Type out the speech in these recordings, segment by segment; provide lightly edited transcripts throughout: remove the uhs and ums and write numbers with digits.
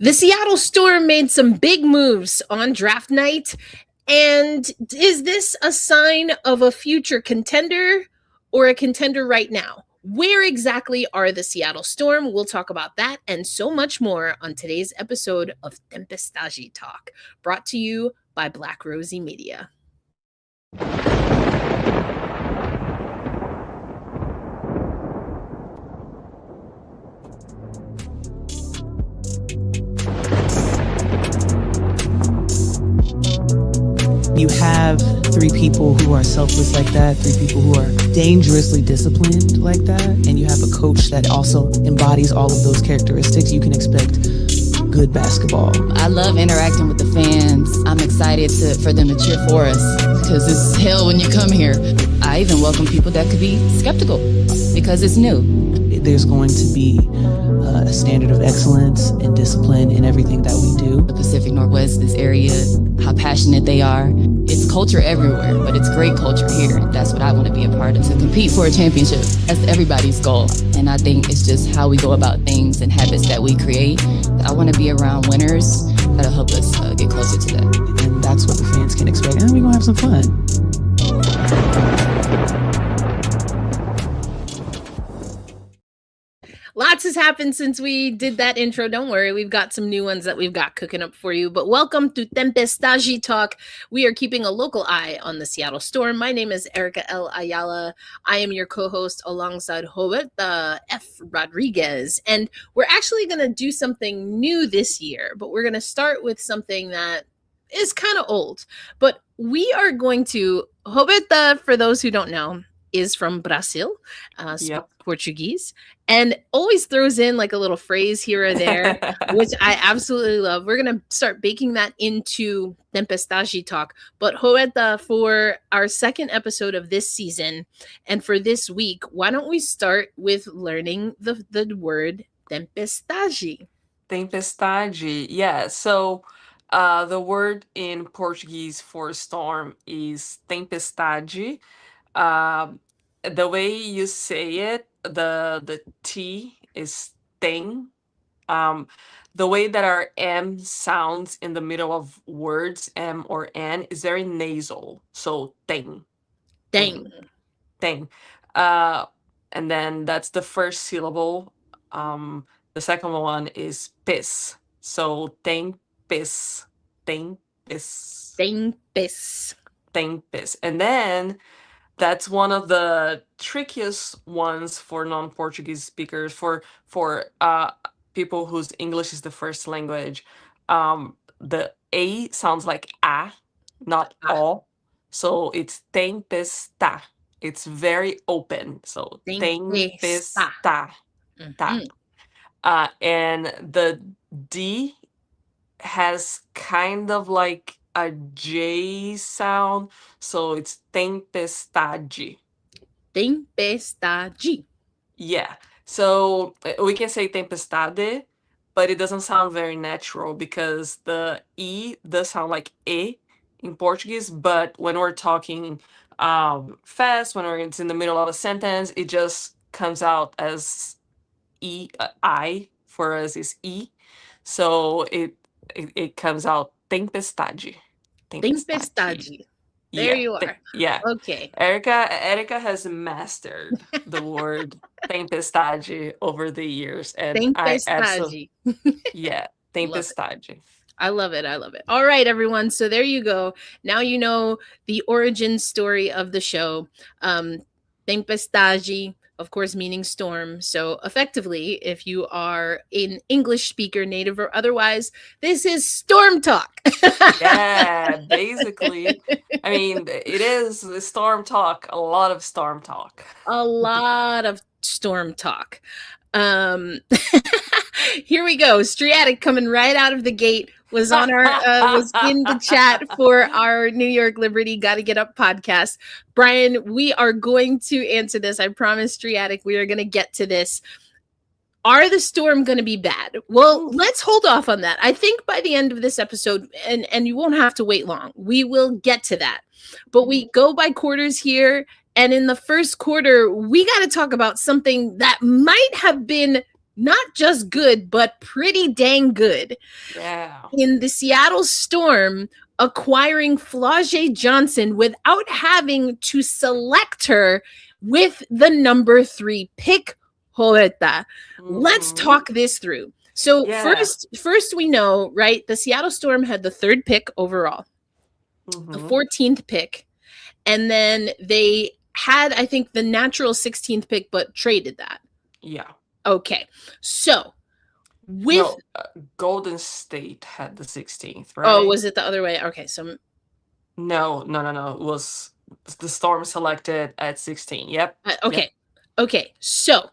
The Seattle Storm made some big moves on draft night. And is this a sign of a future contender or a contender right now? Where exactly are the Seattle Storm? We'll talk about that and so much more on today's episode of Tempestade Talk, brought to you by Black Rosie Media. You have three people who are selfless like that, three people who are dangerously disciplined like that, and you have a coach that also embodies all of those characteristics. You can expect good basketball. I love interacting with the fans. I'm excited for them to cheer for us because it's hell when you come here. I even welcome people that could be skeptical because it's new. There's going to be a standard of excellence and discipline in everything that we do. The Pacific Northwest, this area, how passionate they are. It's culture everywhere, but it's great culture here. That's what I want to be a part of, to compete for a championship. That's everybody's goal. And I think it's just how we go about things and habits that we create. I want to be around winners. That'll help us get closer to that. And that's what the fans can expect. And we're going to have some fun. Lots has happened since we did that intro. Don't worry, we've got some new ones that we've got cooking up for you. But welcome to Tempestade Talk. We are keeping a local eye on the Seattle Storm. My name is Erica L. Ayala. I am your co-host alongside Roberta F. Rodriguez. And we're actually going to do something new this year, but we're going to start with something that is kind of old. But we are going to, Roberta, for those who don't know, is from Brazil, Portuguese, and always throws in like a little phrase here or there, which I absolutely love. We're going to start baking that into Tempestade Talk. But Roberta, for our second episode of this season and for this week, why don't we start with learning the word tempestade? Tempestade, yeah. So the word in Portuguese for storm is tempestade. The way you say it, the T is tem. The way that our M sounds in the middle of words, M or N, is very nasal. So tem. Dang. Tem. And then that's the first syllable. The second one is piss. So tempes. Tempes. Tempes. Tempes. And then that's one of the trickiest ones for non-Portuguese speakers, for people whose English is the first language. The A sounds like A, not O. So it's tempesta. It's very open. So tempesta. Ta. And the D has kind of like a J sound, so it's tempestade. Tempestade. Yeah. So we can say tempestade, but it doesn't sound very natural because the E does sound like E in Portuguese, but when we're talking fast, when it's in the middle of a sentence, it just comes out as E. I for us is E. So it comes out tempestade. Tempestade. There you are. Yeah. Okay. Erica has mastered the word tempestade over the years. And Tempestade. Yeah, tempestade. I love it. All right, everyone. So there you go. Now you know the origin story of the show. Tempestade, of course, meaning storm. So effectively, if you are an English speaker, native or otherwise, this is storm talk. Yeah, basically. I mean, it is the storm talk, a lot of storm talk. A lot of storm talk. Here we go. S3.E2 coming right out of the gate was on our was in the chat for our New York Liberty Gotta Get Up podcast. Brian, we are going to answer this. I promise, S3.E2, we are going to get to this. Are the Storm going to be bad? Well, let's hold off on that. I think by the end of this episode, and you won't have to wait long, we will get to that. But we go by quarters here. And in the first quarter, we got to talk about something that might have been not just good, but pretty dang good. Yeah. In the Seattle Storm acquiring Flau'jae Johnson without having to select her with the number 3 pick, Hoeta. Let's talk this through. So Yeah. first we know, right, the Seattle Storm had the 3rd pick overall, the 14th pick, and then they had, I think, the natural 16th pick, but traded that. Yeah. Okay. So with Golden State had the 16th, right? Oh, was it the other way? Okay, so No. It was the Storm selected at 16. Yep. okay. Yep. Okay. So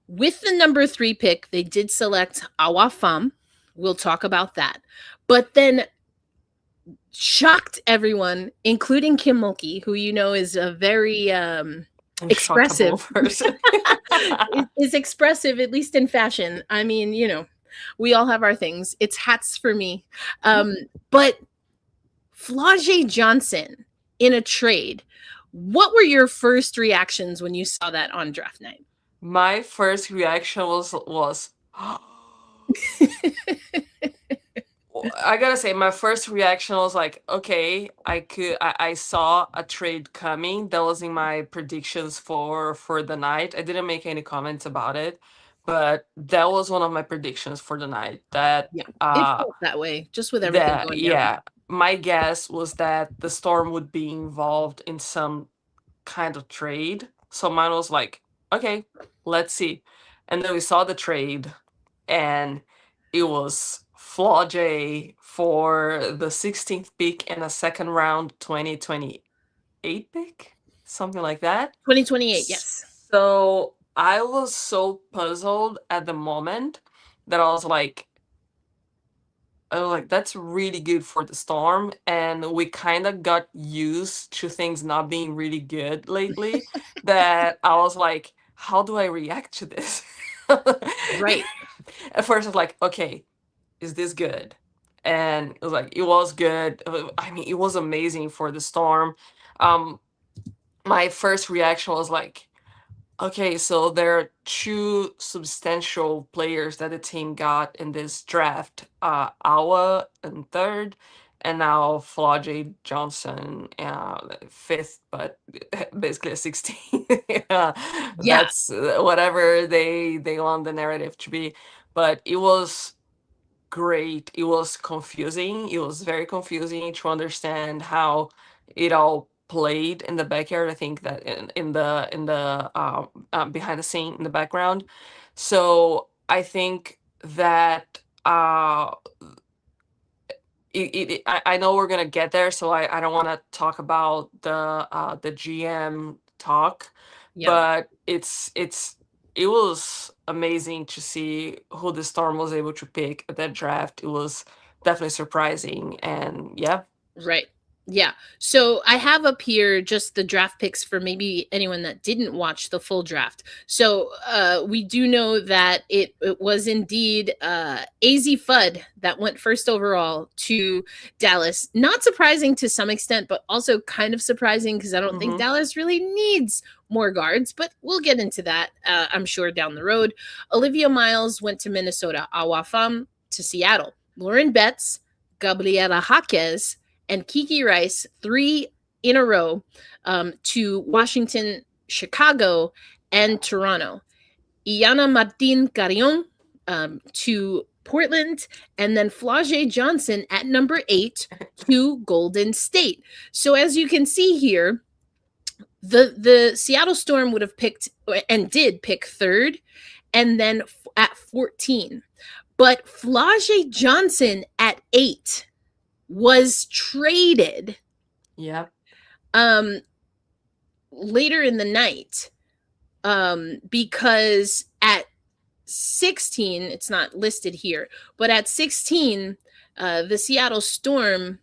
with the number 3 pick, they did select Awa Fam. We'll talk about that. But then shocked everyone, including Kim Mulkey, who you know is a very expressive person. is expressive, at least in fashion. I mean, you know, we all have our things. It's hats for me. But Flau'jae Johnson in a trade. What were your first reactions when you saw that on draft night? My first reaction was I gotta say, my first reaction was like, okay, I saw a trade coming. That was in my predictions for the night. I didn't make any comments about it, but that was one of my predictions for the night. That it felt that way, just with everything going down. My guess was that the Storm would be involved in some kind of trade. So mine was like, okay, let's see. And then we saw the trade, and it was Flau'jae for the 16th pick and a second round 2028 pick, something like that. 2028, yes. So I was so puzzled at the moment that I was like, that's really good for the Storm. And we kind of got used to things not being really good lately that I was like, how do I react to this? Right. At first I was like, okay, is this good? And it was like, it was good. I mean, it was amazing for the Storm. My first reaction was like, okay, so there are 2 substantial players that the team got in this draft. Awa in 3rd, and now Flau'jae Johnson 5th, but basically a 16. That's whatever they want the narrative to be. But it was great. It was confusing. It was very confusing to understand how it all played in the backyard. I think that in the behind the scene in the background. So I think that I know we're gonna get there, so I don't want to talk about the GM talk, but it was amazing to see who the Storm was able to pick at that draft. It was definitely surprising, and yeah. Right. Yeah. So I have up here just the draft picks for maybe anyone that didn't watch the full draft. So we do know that it was indeed Ezzy Fudd that went first overall to Dallas. Not surprising to some extent, but also kind of surprising because I don't think Dallas really needs more guards, but we'll get into that, I'm sure, down the road. Olivia Miles went to Minnesota. Awa Fam to Seattle. Lauren Betts, Gabriela Jaquez, and Kiki Rice, 3 in a row, to Washington, Chicago, and Toronto. Iana Martin Carrion to Portland, and then Flau'jae Johnson at number 8 to Golden State. So as you can see here, the Seattle Storm would have picked and did pick 3rd, and then at 14. But Flau'jae Johnson at 8 was traded later in the night because at 16, it's not listed here, but at 16, the Seattle Storm,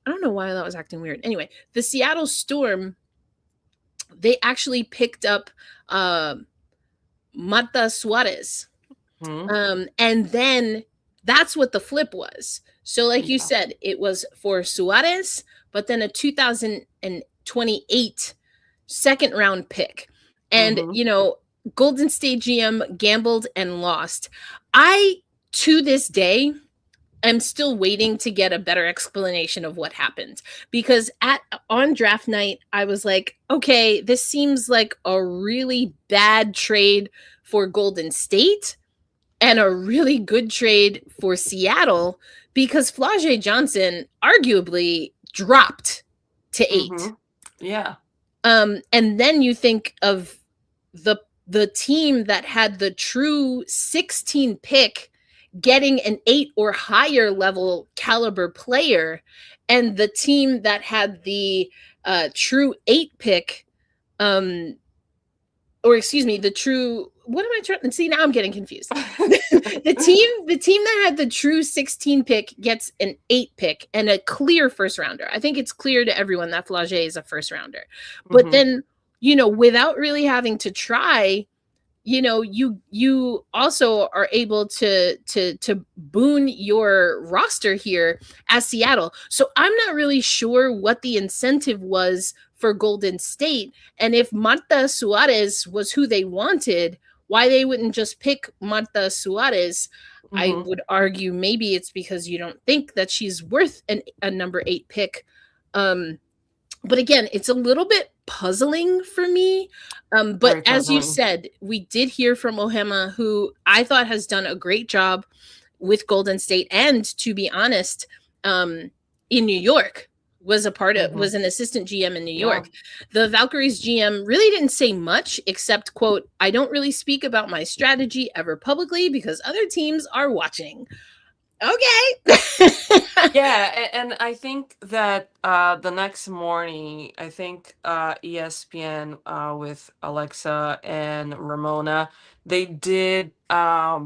I don't know why that was acting weird. Anyway, the Seattle Storm, they actually picked up Mata Suarez. And then that's what the flip was. So like you said, it was for Suarez, but then a 2028 second round pick. And, you know, Golden State GM gambled and lost. I, to this day, am still waiting to get a better explanation of what happened, because on draft night I was like, okay, this seems like a really bad trade for Golden State and a really good trade for Seattle, because Flau'jae Johnson arguably dropped to 8. Yeah. And then you think of the team that had the true 16 pick getting an 8 or higher level caliber player, and the team that had the true 8 pick, or excuse me, the true, what am I trying to see? Now I'm getting confused. The team that had the true 16 pick gets an 8 pick and a clear first rounder. I think it's clear to everyone that Flaujay is a first rounder. But then, without really having to try, you also are able to boon your roster here as Seattle. So I'm not really sure what the incentive was for Golden State, and if Marta Suarez was who they wanted, why they wouldn't just pick Marta Suarez. I would argue maybe it's because you don't think that she's worth a number 8 pick. But again, it's a little bit puzzling for me. But as you said, we did hear from Ohema, who I thought has done a great job with Golden State, and to be honest, in New York was an assistant GM in New York. The Valkyries GM really didn't say much except, quote, "I don't really speak about my strategy ever publicly because other teams are watching." Okay. Yeah, and I think that the next morning, I think ESPN with Alexa and Ramona, they did uh,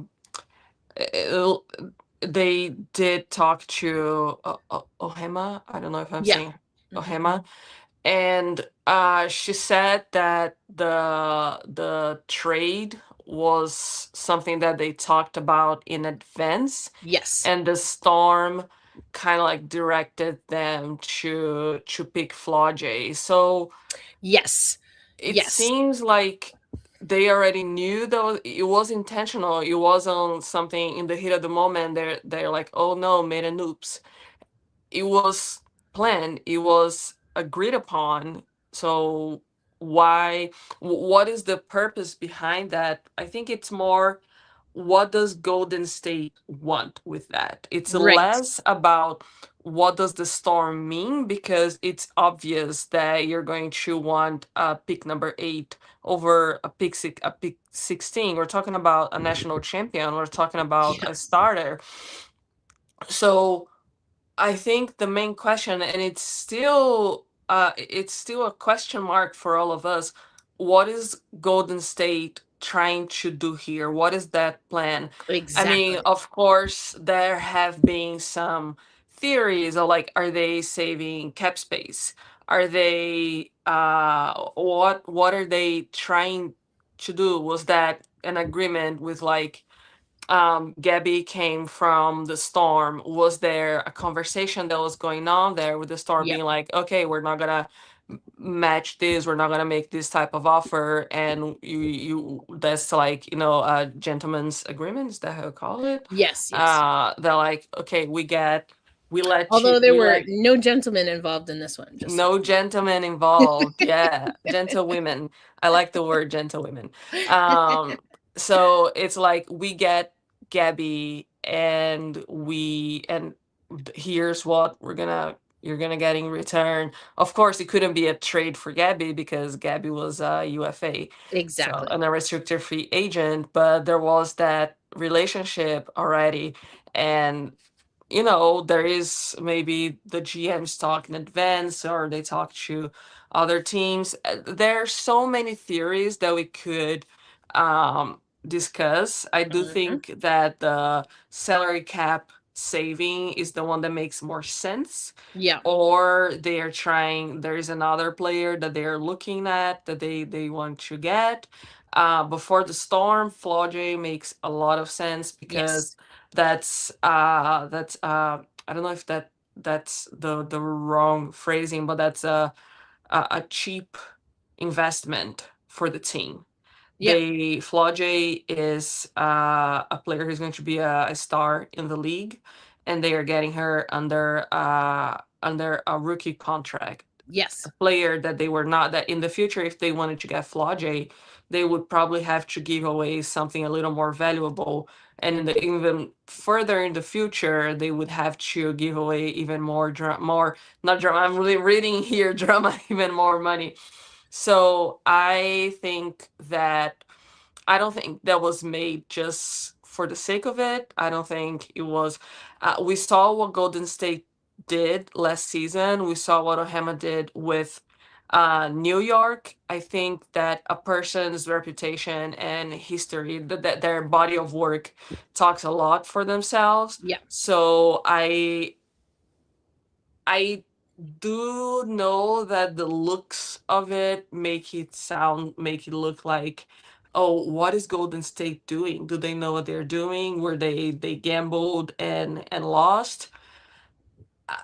they did talk to Ohema. I don't know if I'm saying Ohema, and she said that the trade was something that they talked about in advance. Yes. And the Storm kind of like directed them to pick Flau'jae. So yes, it seems like they already knew that it was intentional. It wasn't something in the heat of the moment. They're like, oh no, made an oops. It was planned. It was agreed upon. So what is the purpose behind that? I think it's more, what does Golden State want with that? It's less about what does the Storm mean, because it's obvious that you're going to want pick number 8 over a pick 16. We're talking about a national champion. We're talking about a starter. So I think the main question, and it's still a question mark for all of us, what is Golden State trying to do here? What is that plan? Exactly. I mean, of course, there have been some theories of like, are they saving cap space? Are they what are they trying to do? Was that an agreement with like Gabby came from the Storm? Was there a conversation that was going on there with the Storm being like, okay, we're not gonna match this, we're not gonna make this type of offer, and you that's like, a gentleman's agreement, is that how you call it? Yes. They're like, okay, we let Although you there were no gentlemen involved in this one. No gentlemen involved. Yeah, gentlewomen. I like the word gentlewomen. So it's like, we get Gabby, and here's what you're gonna get in return. Of course, it couldn't be a trade for Gabby because Gabby was a UFA, so an unrestricted free agent. But there was that relationship already, and there is maybe the GMs talk in advance, or they talk to other teams. There are so many theories that we could discuss. I do think that the salary cap saving is the one that makes more sense. Yeah. Or there is another player that they're looking at that they want to get. Before the Storm, Flau'jae makes a lot of sense because that's I don't know if that's the wrong phrasing, but that's a cheap investment for the team. Flaujay is a player who's going to be a star in the league, and they are getting her under a rookie contract. Yes. A player that they were not, that in the future, if they wanted to get Flaujay, they would probably have to give away something a little more valuable. And even further in the future, they would have to give away even more not drama. I'm really reading here drama, even more money. So I think that I don't think that was made just for the sake of it. I don't think it was. We saw what Golden State did last season. We saw what Ohema did with New York. I think that a person's reputation and history, that their body of work talks a lot for themselves. Yeah. So I do know that the looks of it make it look like, oh, what is Golden State doing? Do they know what they're doing? Were they gambled and lost?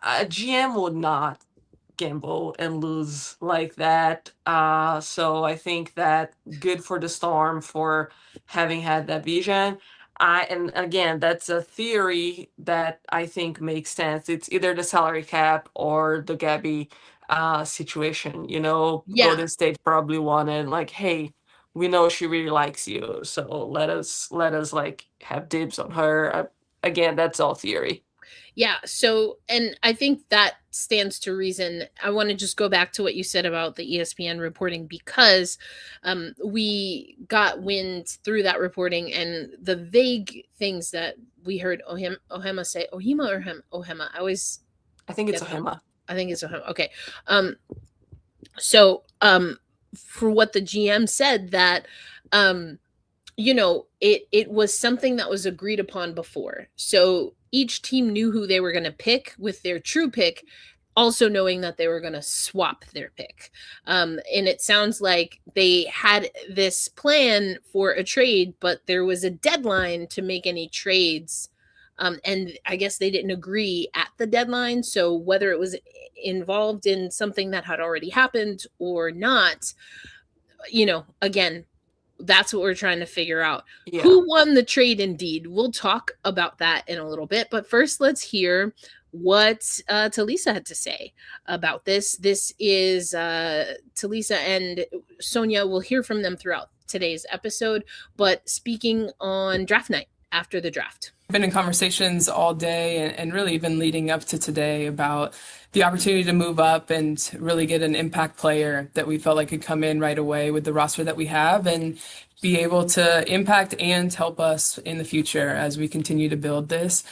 A GM would not gamble and lose like that. So I think that good for the Storm for having had that vision. And again, that's a theory that I think makes sense. It's either the salary cap or the Gabby situation. Golden State probably wanted, like, hey, we know she really likes you, so let us like have dibs on her. Again, that's all theory. Yeah. So, and I think that stands to reason. I want to just go back to what you said about the ESPN reporting, because we got wind through that reporting and the vague things that we heard Ohema say. Ohema or Ohema? I think it's Ohema. I think it's Ohema. Okay. So for what the GM said, that it was something that was agreed upon before. So each team knew who they were going to pick with their true pick, also knowing that they were going to swap their pick. And it sounds like they had this plan for a trade, but there was a deadline to make any trades. And I guess they didn't agree at the deadline. So whether it was involved in something that had already happened or not, again, that's what we're trying to figure out. Yeah. Who won the trade indeed? We'll talk about that in a little bit. But first, let's hear what Talisa had to say about this. This is Talisa and Sonia. We'll hear from them throughout today's episode, but speaking on draft night after the draft. I've been in conversations all day and really even leading up to today about the opportunity to move up and really get an impact player that we felt like could come in right away with the roster that we have and be able to impact and help us in the future as we continue to build this.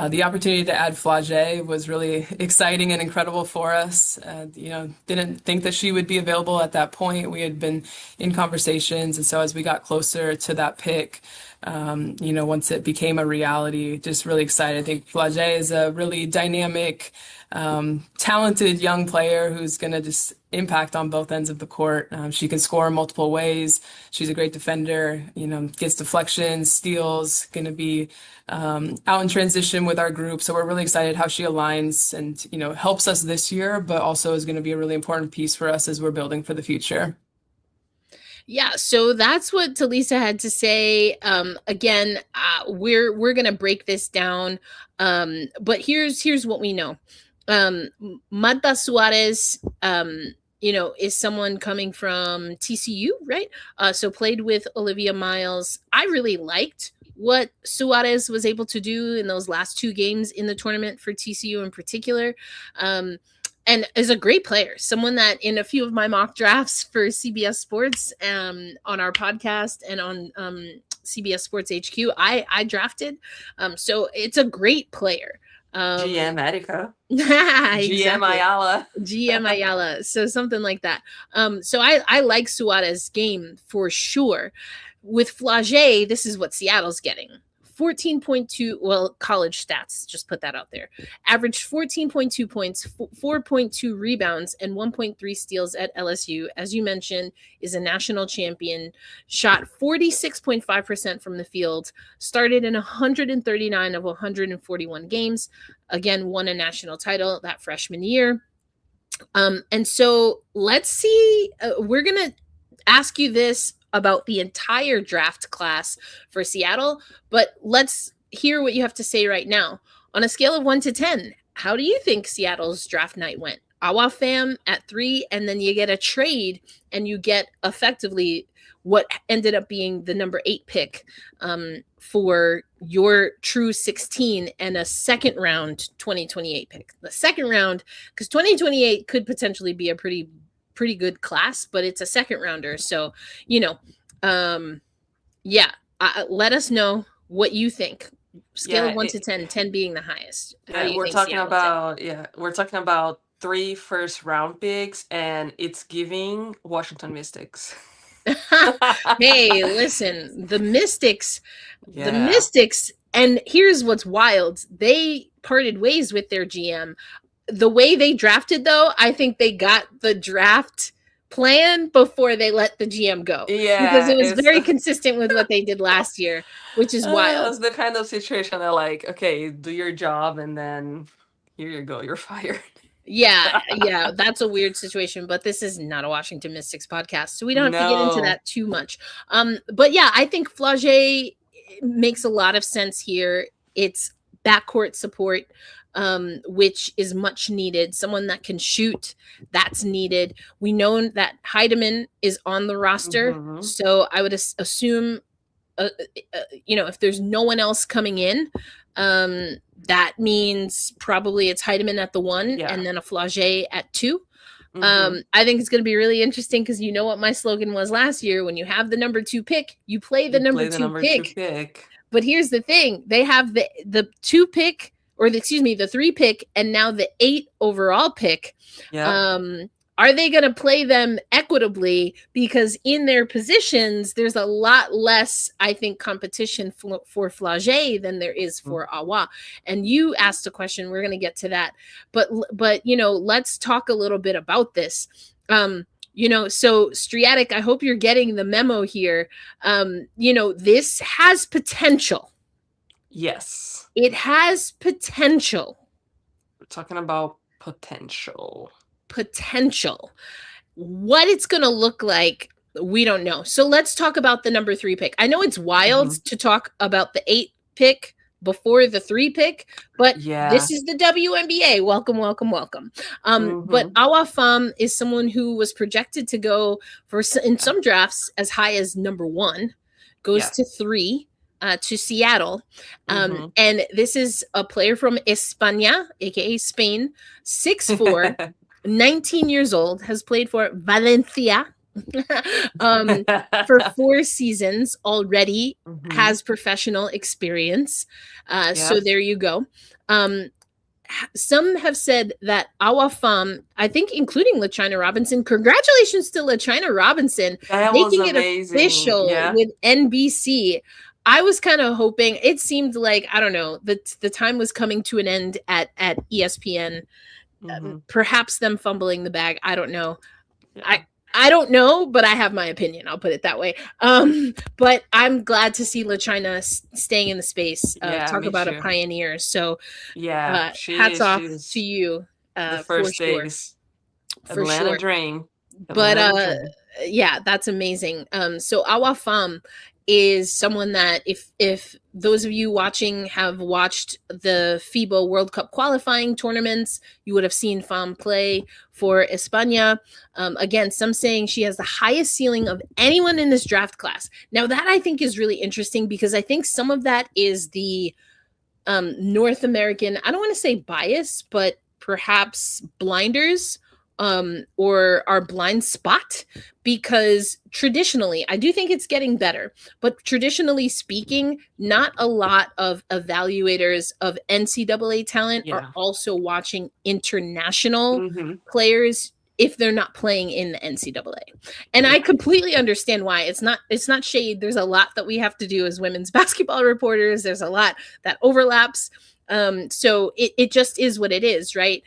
The opportunity to add Flage was really exciting and incredible for us. Didn't think that she would be available at that point. We had been in conversations, and so as we got closer to that pick, once it became a reality, just really excited. I think Flau'jae is a really dynamic, talented young player who's going to just impact on both ends of the court. She can score in multiple ways. She's a great defender, gets deflections, steals, going to be out in transition with our group. So we're really excited how she aligns and, helps us this year, but also is going to be a really important piece for us as we're building for the future. Yeah, so that's what Talisa had to say. Again, we're gonna break this down, but here's what we know. Magda Suarez, is someone coming from TCU, right? So played with Olivia Miles. I really liked what Suarez was able to do in those last two games in the tournament for TCU in particular. And is a great player, someone that in a few of my mock drafts for CBS Sports on our podcast and on CBS Sports HQ, I drafted. So it's a great player. GM Erica. Exactly. GM Ayala. GM Ayala. So something like that. So I like Suarez's game for sure. With Flaujay, this is what Seattle's getting. 14.2, well, college stats, just put that out there. Averaged 14.2 points, 4.2 rebounds, and 1.3 steals at LSU. As you mentioned, is a national champion. Shot 46.5% from the field. Started in 139 of 141 games. Again, won a national title that freshman year. And so let's see. We're going to ask you this about the entire draft class for Seattle, but let's hear what you have to say right now. On a scale of 1 to 10, how do you think Seattle's draft night went? Awa Fam at 3, and then you get a trade and you get effectively what ended up being the number 8 pick for your true 16 and a second round 2028 pick. The second round, because 2028 could potentially be a pretty good class, but it's a second rounder. So, let us know what you think. Scale of 1 to 10, 10 being the highest. We're talking about 3 first round picks, and it's giving Washington Mystics. Hey, listen, the Mystics, and here's what's wild. They parted ways with their GM. The way they drafted, though, I think they got the draft plan before they let the GM go. Yeah, because it was very consistent with what they did last year, which is wild. It's the kind of situation that, like, okay, do your job, and then here you go, you're fired. Yeah, that's a weird situation, but this is not a Washington Mystics podcast, so we don't have to get into that too much. But yeah, I think Flaujay makes a lot of sense here. It's backcourt support, which is much needed. Someone that can shoot, that's needed. We know that Heidemann is on the roster, so I would assume, if there's no one else coming in, that means probably it's Heidemann at the 1 and then a Flaujay at 2. I think it's going to be really interesting because you know what my slogan was last year: when you have the number 2 pick, you play the number 2 pick. But here's the thing: they have the 2 pick, or the 3 pick, and now the 8 overall pick. Are they going to play them equitably? Because in their positions, there's a lot less, I think, competition for Flaujay than there is for Awa. And you asked a question. We're going to get to that. But let's talk a little bit about this. So S3.E2, I hope you're getting the memo here. This has potential. Yes. It has potential. We're talking about potential. What it's going to look like, we don't know. So let's talk about the number 3 pick. I know it's wild to talk about the 8 pick before the 3 pick, but this is the WNBA. Welcome. But Awa Fam is someone who was projected to go in some drafts as high as number 1, goes to 3. To Seattle. And this is a player from España, aka Spain, 6'4", 19 years old, has played for Valencia for 4 seasons already, has professional experience. So there you go. Some have said that Awa Fam, I think including LaChina Robinson, congratulations to LaChina Robinson, making it official with NBC. I was kind of hoping, it seemed like, I don't know, the time was coming to an end at ESPN. Perhaps them fumbling the bag. I don't know. I don't know, but I have my opinion. I'll put it that way. But I'm glad to see LaChina staying in the space. Talk about a pioneer. So hats off to you. The first days. Atlanta Dream. But that's amazing. So Awa Fam is someone that if those of you watching have watched the FIBA World Cup qualifying tournaments, you would have seen Fam play for España. Again, some saying she has the highest ceiling of anyone in this draft class. Now that I think is really interesting because I think some of that is the North American, I don't want to say bias, but perhaps blinders or our blind spot, because traditionally, I do think it's getting better, but traditionally speaking, not a lot of evaluators of NCAA talent are also watching international players if they're not playing in the NCAA. And I completely understand why. It's not shade. There's a lot that we have to do as women's basketball reporters. There's a lot that overlaps. So it just is what it is, right?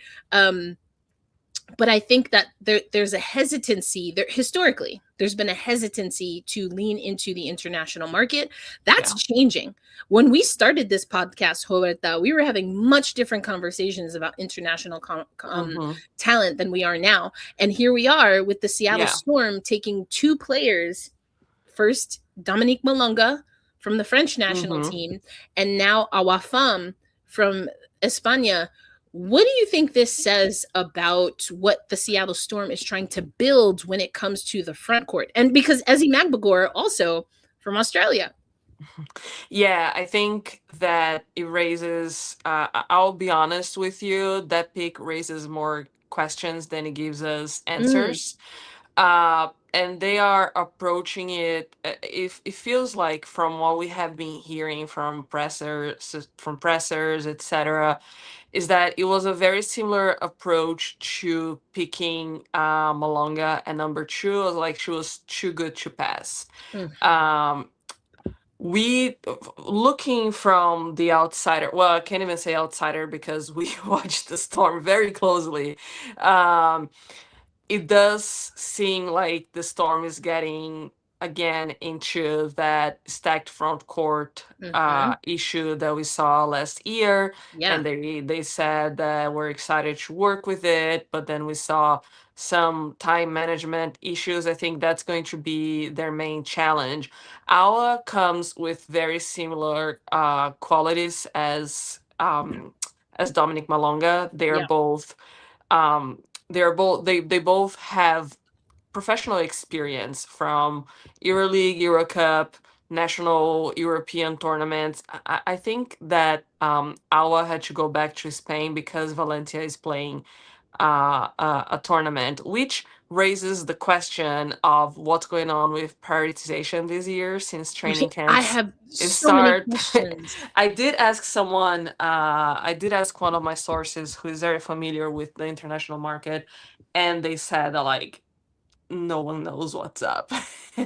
But I think that there's a hesitancy there. Historically, there's been a hesitancy to lean into the international market. That's changing. When we started this podcast, Roberta, we were having much different conversations about international talent than we are now. And here we are with the Seattle Storm taking 2 players first Dominique Malonga from the French national Mhm. team, and now Awa Fam from España. What do you think this says about what the Seattle Storm is trying to build when it comes to the front court? And because Ezzy Magbagor also from Australia. Yeah, I think that it raises, I'll be honest with you, that pick raises more questions than it gives us answers. And they are approaching it, it feels like from what we have been hearing from pressers, etc., is that it was a very similar approach to picking Malonga at number two. It was like she was too good to pass. Um, we looking from the outsider, well, I can't even say outsider because we watched the Storm very closely. um it does seem like the Storm is getting again into that stacked front court issue that we saw last year, Yeah. and they said that we're excited to work with it, but then we saw some time management issues. I think that's going to be their main challenge. Awa comes with very similar qualities as Dominic Malonga. Yeah. Um, they both have professional experience from EuroLeague, EuroCup, national European tournaments. I think that Awa had to go back to Spain because Valencia is playing a tournament, which raises the question of what's going on with prioritization this year since training I camps have it so many start. questions. I did ask one of my sources who is very familiar with the international market, and they said that like no one knows what's up.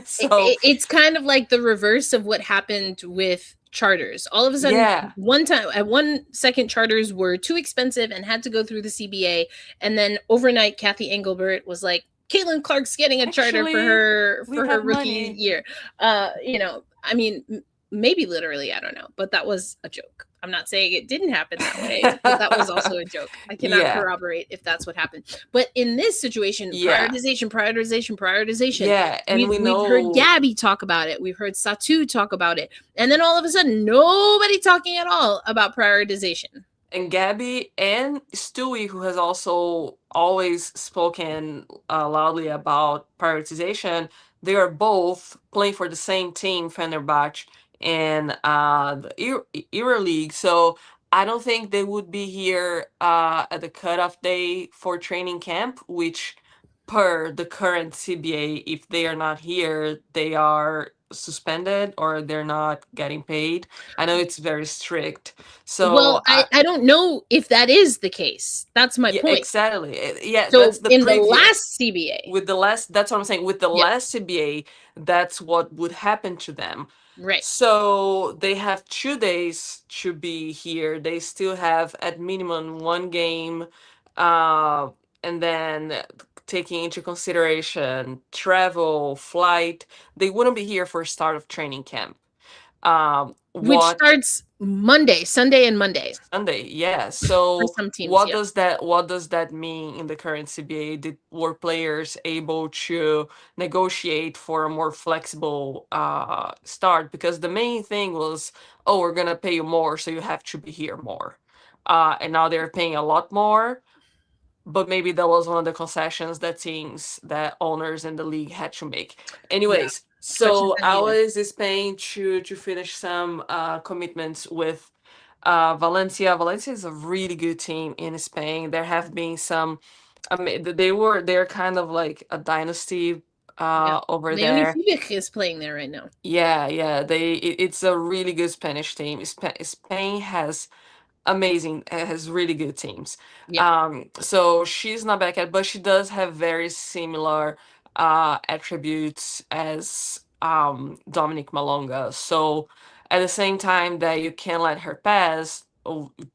So It's kind of like the reverse of what happened with charters. All of a sudden, yeah, one time at 1 second, charters were too expensive and had to go through the CBA, and then overnight, Kathy Engelbert was like, "Caitlin Clark's getting a charter for actually, her we for her have rookie money. year." I mean, maybe literally, I don't know, but that was a joke. I'm not saying it didn't happen that way, but that was also a joke. I cannot Yeah, corroborate if that's what happened. But in this situation, yeah, prioritization. yeah, and we We've heard know. Gabby talk about it. We've heard Satu talk about it. And then all of a sudden, nobody talking at all about prioritization. And Gabby and Stewie, who has also always spoken loudly about prioritization, they are both playing for the same team, Fenerbahce, and the EuroLeague. So I don't think they would be here at the cutoff day for training camp, which, per the current CBA, if they are not here, they are suspended or they're not getting paid. I know it's very strict. So Well, I don't know if that is the case. That's my yeah, point. exactly. Yeah, that's So the in the previous. last CBA, With the last, that's what I'm saying. With the yeah, last CBA, that's what would happen to them. right. So they have 2 days to be here. They still have at minimum one game, uh, and then taking into consideration travel, flight, they wouldn't be here for start of training camp. Which What starts Monday, Sunday, and Monday Sunday, yeah. for So some teams. Yeah. what does that mean in the current CBA? Were players able to negotiate for a more flexible start? Because the main thing was, oh, we're gonna pay you more, so you have to be here more. And now they're paying a lot more, but maybe that was one of the concessions that teams, that owners in the league had to make. Yeah. Anyways, Questions so are needed. ours is paying to finish some commitments with Valencia. Valencia is a really good team in Spain. There have been some. I mean, they're kind of like a dynasty Yeah. over Leonie there. Fibic is playing there right now. Yeah, yeah. It's a really good Spanish team. Spain has really good teams. Yeah. So she's not back yet, but she does have very similar attributes as Dominic Malonga. So at the same time that you can't let her pass,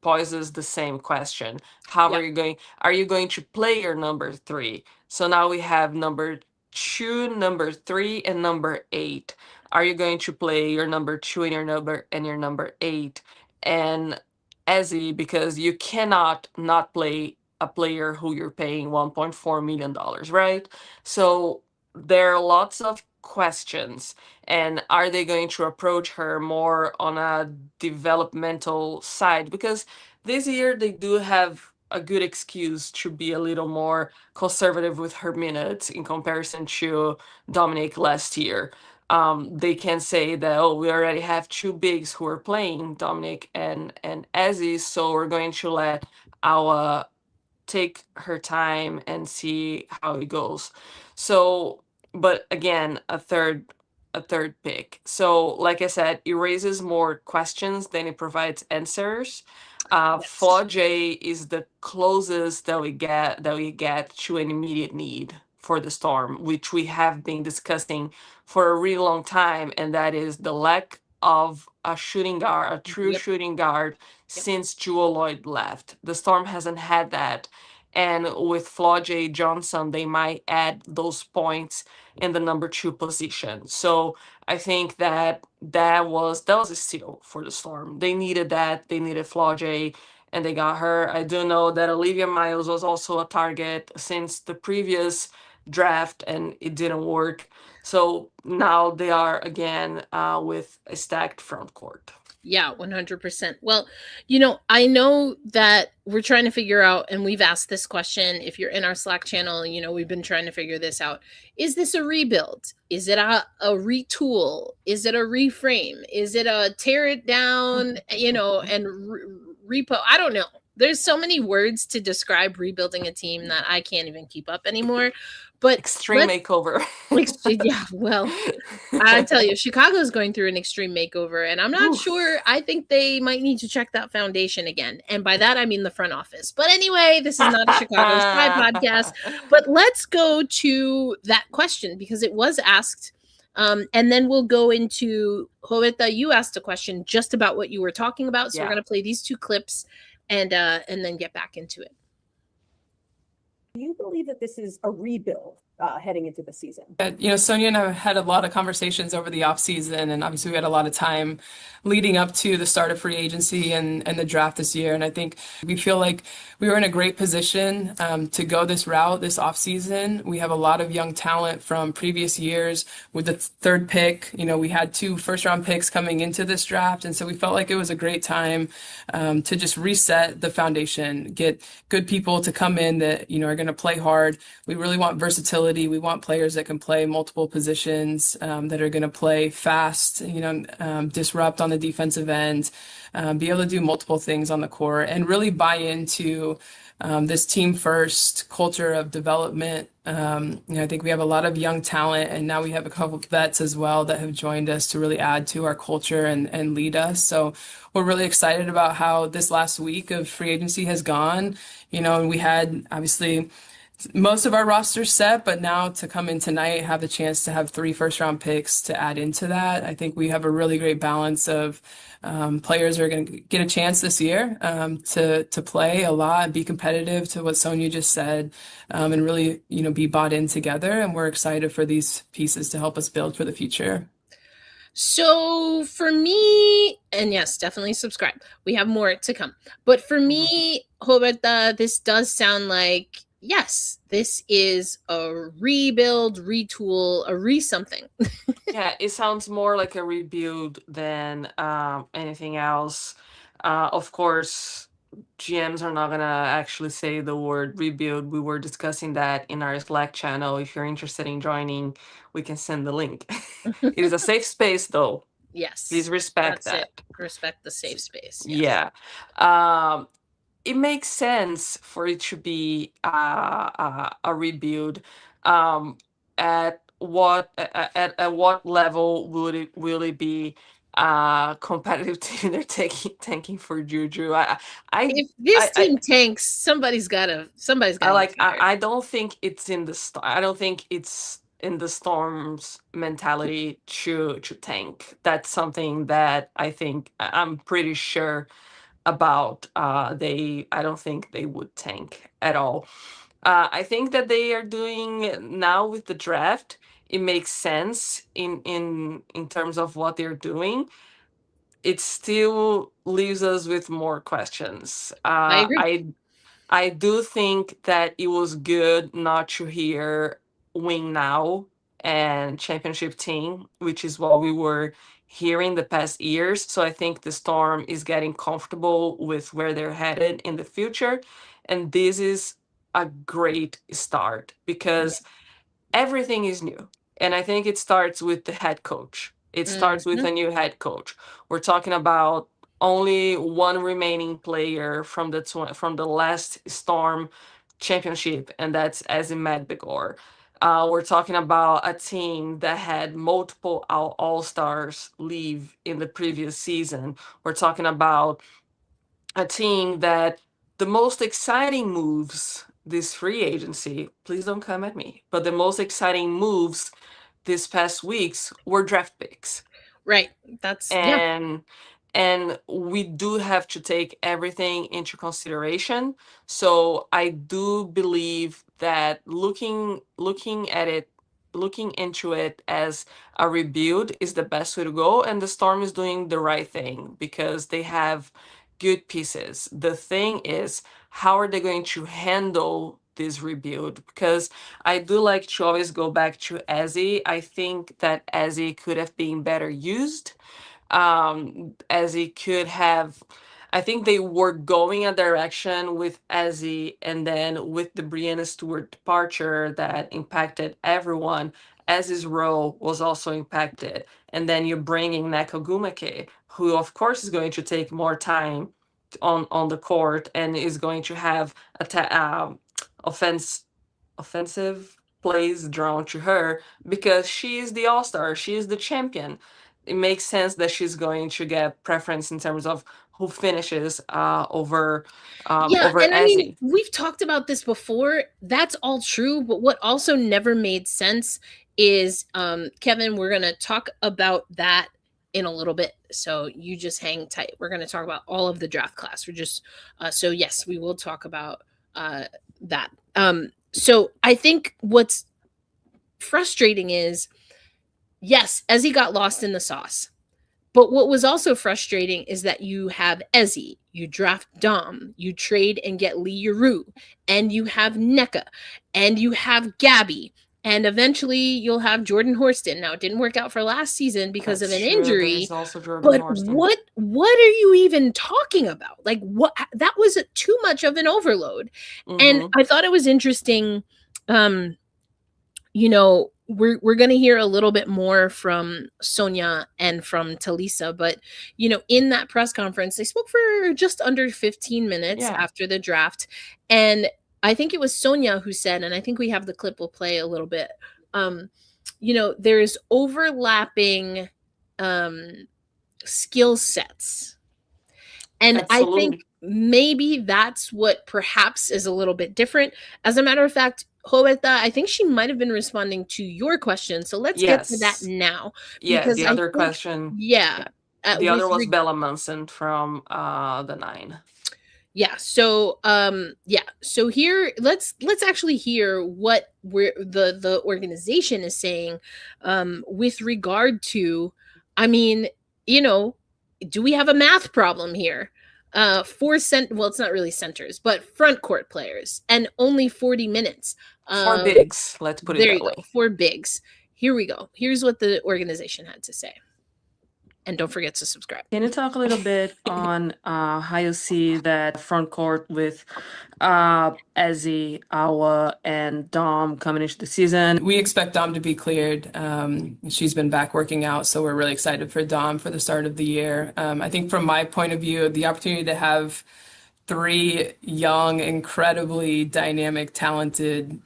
poses the same question. How Yeah. are you going to play your number three? So now we have number two, number three, and number eight. Are you going to play your number two and your number eight? And Ezzy, because you cannot not play a player who you're paying $1.4 million, right? So there are lots of questions, and are they going to approach her more on a developmental side? Because this year they do have a good excuse to be a little more conservative with her minutes in comparison to Dominic last year. They can say that, oh, we already have two bigs who are playing, Dominic and Ezzy, so we're going to let Awa take her time and see how it goes. So, but again, a third pick. So, like I said, it raises more questions than it provides answers. Yes. Flaujay is the closest that we get to an immediate need for the Storm, which we have been discussing for a really long time, and that is the lack of a shooting guard, a true Yep. shooting guard, Yep. since Jewel Lloyd left. The Storm hasn't had that. And with Flau'jae Johnson, they might add those points in the number 2 position. So I think that was a steal for the Storm. They needed that. They needed Flau'jae, and they got her. I do know that Olivia Miles was also a target since the previous draft, and it didn't work. So now they are again with a stacked front court. Yeah, 100%. Well, I know that we're trying to figure out, and we've asked this question. If you're in our Slack channel, we've been trying to figure this out. Is this a rebuild? Is it a retool? Is it a reframe? Is it a tear it down, and repo? I don't know. There's so many words to describe rebuilding a team that I can't even keep up anymore. But Extreme makeover. yeah, well, I tell you, Chicago's going through an extreme makeover, and I'm not sure. I think they might need to check that foundation again. And by that, I mean the front office. But anyway, this is not a Chicago Sky podcast. But let's go to that question because it was asked. And then we'll go into, Roberta, you asked a question just about what you were talking about. So we're going to play these 2 clips and then get back into it. Do you believe that this is a rebuild heading into the season? Sonia and I had a lot of conversations over the offseason, and obviously we had a lot of time leading up to the start of free agency and the draft this year. And I think we feel like we were in a great position to go this route this offseason. We have a lot of young talent from previous years. With the 3rd pick, we had 2 first-round picks coming into this draft, and so we felt like it was a great time to just reset the foundation, get good people to come in that are going to play hard. We really want versatility. We want players that can play multiple positions, that are going to play fast, disrupt on the defensive end, be able to do multiple things on the court, and really buy into this team first culture of development. I think we have a lot of young talent, and now we have a couple of vets as well that have joined us to really add to our culture and lead us. So we're really excited about how this last week of free agency has gone. And we had obviously most of our roster set, but now to come in tonight, have the chance to have 3 first-round picks to add into that. I think we have a really great balance of players are going to get a chance this year to play a lot and be competitive, to what Sonia just said, and really be bought in together. And we're excited for these pieces to help us build for the future. So for me, and yes, definitely subscribe. We have more to come. But for me, Roberta, this does sound like, yes, this is a rebuild, retool, a re-something. Yeah, it sounds more like a rebuild than anything else. Of course, GMs are not gonna actually say the word rebuild. We were discussing that in our Slack channel. If you're interested in joining, we can send the link. It is a safe space, though. Yes. Please respect that's that. It. Respect the safe space. Yes. Yeah. It makes sense for it to be a rebuild. At what level will it be competitive team? They're tanking for Juju. If this team tanks, somebody's gotta I don't think it's in the I don't think it's in the Storm's mentality to tank. That's something that I'm pretty sure about. I don't think they would tank at all. I think that they are doing now with the draft. It makes sense in terms of what they're doing. It still leaves us with more questions. I agree. I do think that it was good not to hear win now and championship team, which is what we were hearing the past years. So I think the Storm is getting comfortable with where they're headed in the future. And this is a great start because everything is new. And I think it starts with the head coach. It starts with a new head coach. We're talking about only one remaining player from the last Storm championship, and that's Ezzy Magbegor. We're talking about a team that had multiple all-stars leave in the previous season. We're talking about a team that the most exciting moves this free agency, please don't come at me, but the most exciting moves this past weeks were draft picks. Right. That's And we do have to take everything into consideration. So I do believe that looking into it as a rebuild is the best way to go, and the Storm is doing the right thing because they have good pieces. The thing is, how are they going to handle this rebuild? Because I do like to always go back to Ezzy. I think that Ezzy could have been better used. Ezzy could have. I think they were going a direction with Ezzy, and then with the Brianna Stewart departure that impacted everyone, Ezzy's role was also impacted. And then you're bringing Nakagumake, who of course is going to take more time on the court and is going to have offensive plays drawn to her because she is the all-star, she is the champion. It makes sense that she's going to get preference in terms of who finishes over over and I mean, Ezzy. we've talked about this before. That's all true, but what also never made sense is Kevin, we're going to talk about that in a little bit. So you just hang tight. We're going to talk about all of the draft class. We're just so yes, we will talk about that. So I think what's frustrating is, yes, Ezzy got lost in the sauce. But what was also frustrating is that you have Ezzy, you draft Dom, you trade and get Lee Yuru, and you have NECA, and you have Gabby, and eventually you'll have Jordan Horston. Now, it didn't work out for last season because of an injury. There's also Jordan But Horston. what are you even talking about? Like, what? That was too much of an overload. And I thought it was interesting. You know, we're going to hear a little bit more from Sonia and from Talisa, but you know, in that press conference, they spoke for just under 15 minutes after the draft, and I think it was Sonia who said, and I think we have the clip, we'll play a little bit. You know, there's overlapping skill sets, and Absolutely. I think maybe that's what perhaps is a little bit different. As a matter of fact, Roberta, I think she might have been responding to your question. So let's get to that now. Yeah, the other question. Yeah. The other was Bella Munson from the 9. Yeah. So So here let's actually hear what the organization is saying with regard to, I mean, you know, do we have a math problem here? Well, it's not really centers, but front court players, and only 40 minutes. 4 bigs, let's put it that way. 4 bigs. Here we go. Here's what the organization had to say. And don't forget to subscribe. Can you talk a little bit on how you see that front court with Ezzy, Awa, and Dom coming into the season? We expect Dom to be cleared. She's been back working out, so we're really excited for Dom for the start of the year. I think from my point of view, the opportunity to have 3 young, incredibly dynamic, talented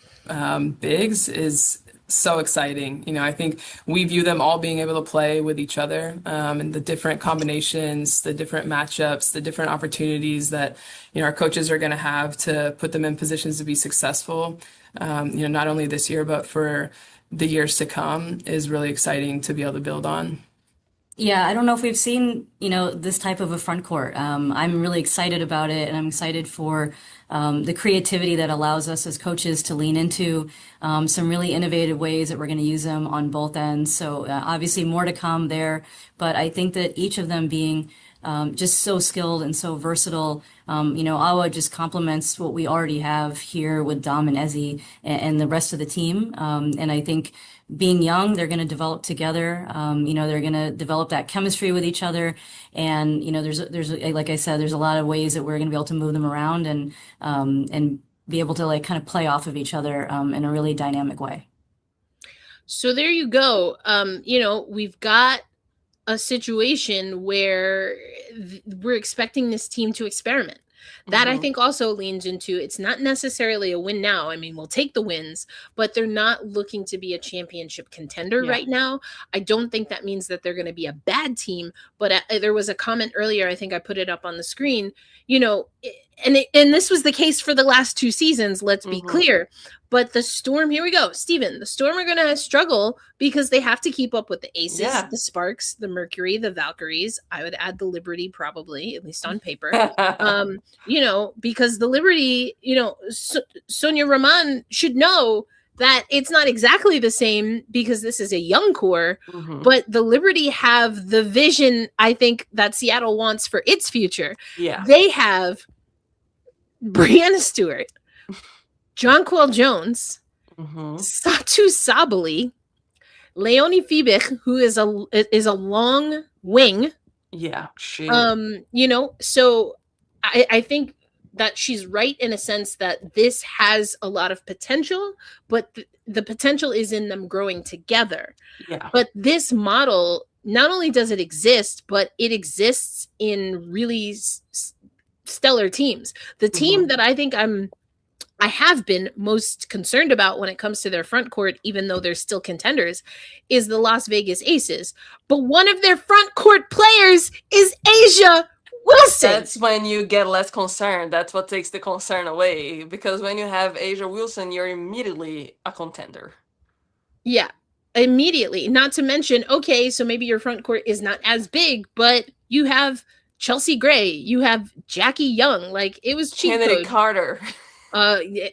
bigs is so exciting. You know, I think we view them all being able to play with each other, and the different combinations, the different matchups, the different opportunities that, you know, our coaches are going to have to put them in positions to be successful, you know, not only this year, but for the years to come, is really exciting to be able to build on. Yeah, I don't know if we've seen, you know, this type of a front court. I'm really excited about it, and I'm excited for the creativity that allows us as coaches to lean into some really innovative ways that we're going to use them on both ends. So obviously more to come there, but I think that each of them being just so skilled and so versatile. Awa just complements what we already have here with Dom and Ezzy and the rest of the team. And I think being young, they're going to develop together. They're going to develop that chemistry with each other. And, there's like I said, there's a lot of ways that we're going to be able to move them around and be able to kind of play off of each other in a really dynamic way. So there you go. We've got a situation where we're expecting this team to experiment. That I think also leans into, it's not necessarily a win now. I mean, we'll take the wins, but they're not looking to be a championship contender right now. I don't think that means that they're going to be a bad team, but there was a comment earlier, I think I put it up on the screen, and this was the case for the last 2 seasons, let's be clear. But the Storm, here we go, Steven, the Storm are going to struggle because they have to keep up with the Aces, the Sparks, the Mercury, the Valkyries. I would add the Liberty probably, at least on paper. Because the Liberty, Sonia Rahman should know that it's not exactly the same because this is a young core, but the Liberty have the vision, I think, that Seattle wants for its future. Yeah. They have Brianna Stewart, Jonquel Jones, Satu Sabali, Leonie Fiebig, who is a long wing. Yeah, she. So I think that she's right in a sense that this has a lot of potential, but the potential is in them growing together. Yeah. But this model, not only does it exist, but it exists in really stellar teams. The team that I think I have been most concerned about when it comes to their front court, even though they're still contenders, is the Las Vegas Aces. But one of their front court players is A'ja Wilson. That's when you get less concerned. That's what takes the concern away. Because when you have A'ja Wilson, you're immediately a contender. Yeah, immediately. Not to mention, okay, so maybe your front court is not as big, but you have Chelsea Gray, you have Jackie Young. Like, it was cheap Kennedy code. Carter.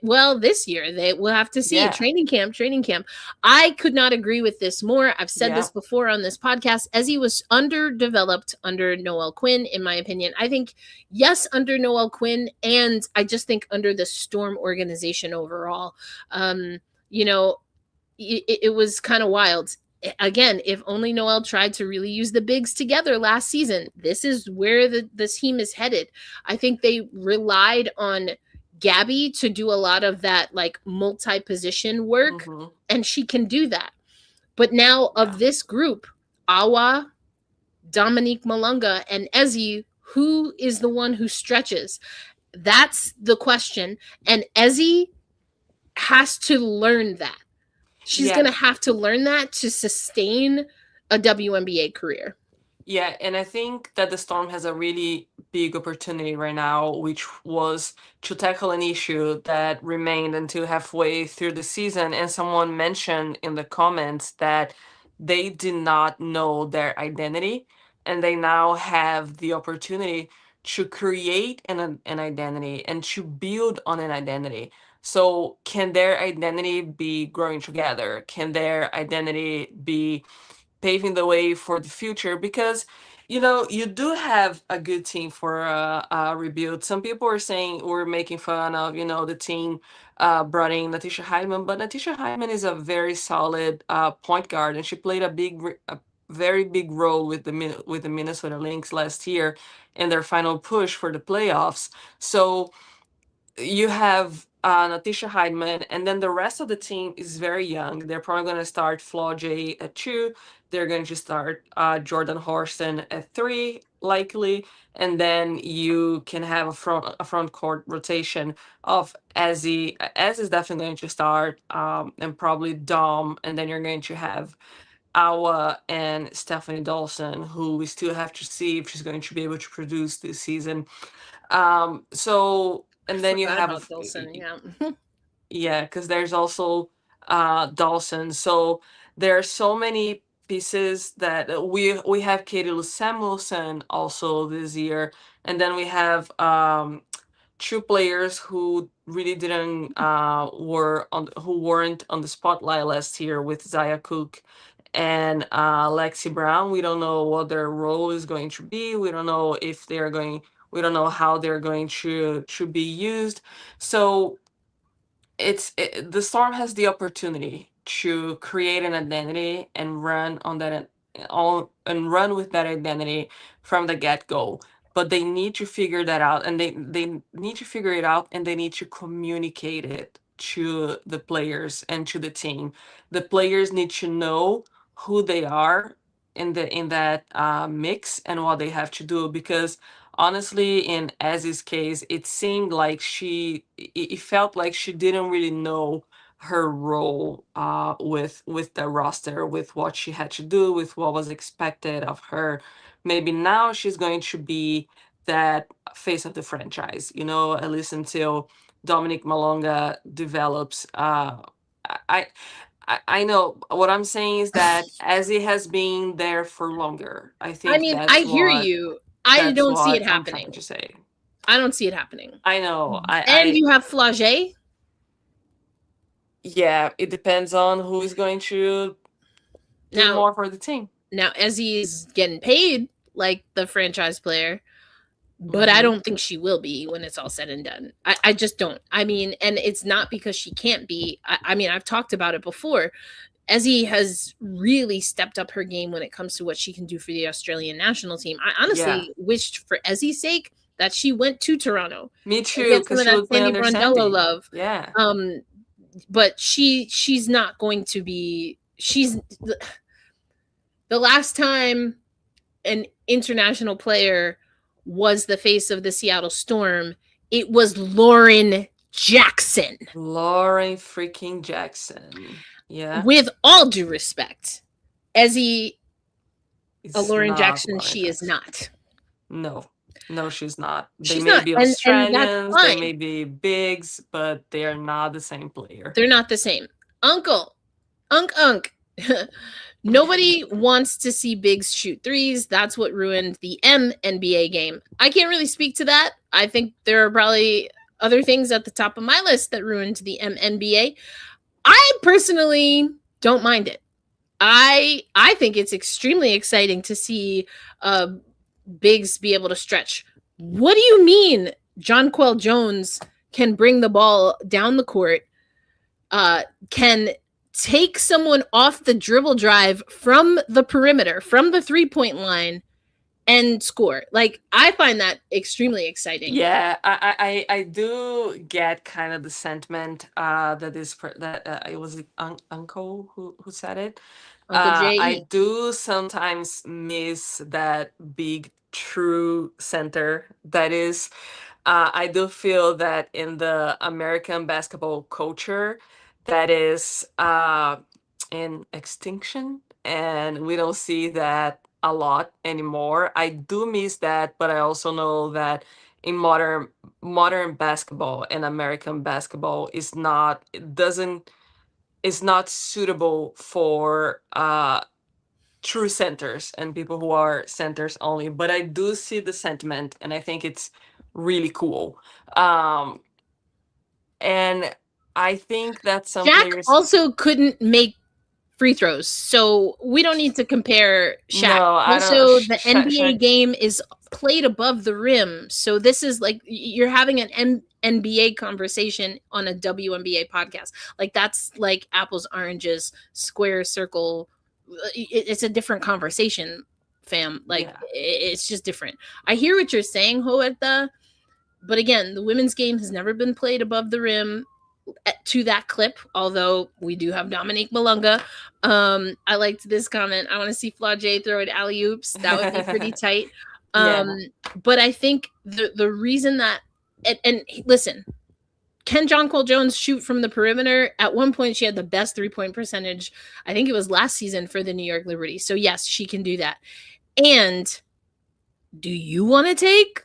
Well, this year we'll have to see. Training camp. I could not agree with this more. I've said this before on this podcast. Ezzy was underdeveloped under Noelle Quinn, in my opinion. I think, yes, under Noelle Quinn, and I just think under the Storm organization overall. It was kind of wild. Again, if only Noelle tried to really use the bigs together last season. This is where the team is headed. I think they relied on Gabby to do a lot of that like multi-position work, and she can do that. But now of this group, Awa, Dominique Malonga, and Ezzy, who is the one who stretches? That's the question. And Ezzy has to learn that. She's going to have to learn that to sustain a WNBA career. Yeah, and I think that the Storm has a really big opportunity right now, which was to tackle an issue that remained until halfway through the season. And someone mentioned in the comments that they did not know their identity, and they now have the opportunity to create an identity and to build on an identity. So can their identity be growing together? Can their identity be paving the way for the future? Because you do have a good team for a rebuild. Some people are saying we're making fun of the team brought in Natisha Hyman, but Natisha Hyman is a very solid point guard, and she played a very big role with the Minnesota Lynx last year in their final push for the playoffs. So you have Natisha Hyman, and then the rest of the team is very young. They're probably going to start Flau'jae at 2. They're going to start Jordan Horston at 3, likely, and then you can have a front court rotation of Ezzy. Ez is definitely going to start, and probably Dom, and then you're going to have Awa and Stephanie Dawson, who we still have to see if she's going to be able to produce this season. And then you have Dawson, yeah, because there's also Dawson. So there are so many pieces that we have Katie Lou Samuelson also this year, and then we have 2 players who really didn't who weren't on the spotlight last year with Zaya Cook and Lexi Brown. We don't know what their role is going to be. We don't know if they're going. We don't know how they're going to be used. So the Storm has the opportunity to create an identity and run on that and run with that identity from the get-go. But they need to figure that out, and they need to figure it out, and they need to communicate it to the players and to the team. The players need to know who they are in that mix and what they have to do, because honestly, in Ezzy's case, it seemed like it felt like she didn't really know her role with the roster, with what she had to do, with what was expected of her. Maybe now she's going to be that face of the franchise, at least until Dominique Malonga develops. I I know what I'm saying is that Ezzy has been there for longer. I I think mean, that's I hear what you. I that's don't see it what I'm trying happening. to say. I don't see it happening. I know. And you have Flaujay. Yeah, it depends on who is going to do more for the team. Now Ezzy is getting paid like the franchise player, but I don't think she will be when it's all said and done. I just don't. I mean, and it's not because she can't be. I mean, I've talked about it before. Ezzy has really stepped up her game when it comes to what she can do for the Australian national team. I honestly wished for Ezzy's sake that she went to Toronto. Me too, because she would play under Sandy. Love. Yeah. But she's not going to be. She's the last time an international player was the face of the Seattle Storm, it was Lauren Jackson. Lauren freaking Jackson. Yeah. With all due respect, Ezzy, a Lauren Jackson, she is not. No, she's not. She's they may not. be Australians, they may be bigs, but they are not the same player. They're not the same. Unk. Nobody wants to see bigs shoot threes. That's what ruined the NBA game. I can't really speak to that. I think there are probably other things at the top of my list that ruined the NBA. I personally don't mind it. I think it's extremely exciting to see bigs be able to stretch. What do you mean Jonquel Jones can bring the ball down the court, can take someone off the dribble drive from the perimeter, from the 3-point line, and score? Like, I find that extremely exciting. Yeah, I do get kind of the sentiment that it was Uncle who said it. Uncle J.E. I do sometimes miss that big true center. That is, I do feel that in the American basketball culture, that is in extinction, and we don't see that a lot anymore. I do miss that, but I also know that in modern basketball and American basketball is not suitable for true centers and people who are centers only. But I do see the sentiment, and I think it's really cool. And I think that some Jack players also couldn't make free throws, so we don't need to compare Shaq. No, also, the NBA game is played above the rim, so this is like you're having an NBA conversation on a WNBA podcast. Like, that's like apples, oranges, square, circle. It's a different conversation, fam. Like, it's just different. I hear what you're saying, Huerta, but again, the women's game has never been played above the rim to that clip, although we do have Dominique Malonga. I liked this comment. I want to see Flaujay throw it alley-oops. That would be pretty tight. But I think the reason that and listen, can Jonquel Jones shoot from the perimeter? At one point, she had the best 3-point percentage. I think it was last season for the New York Liberty. So yes, she can do that. And do you want to take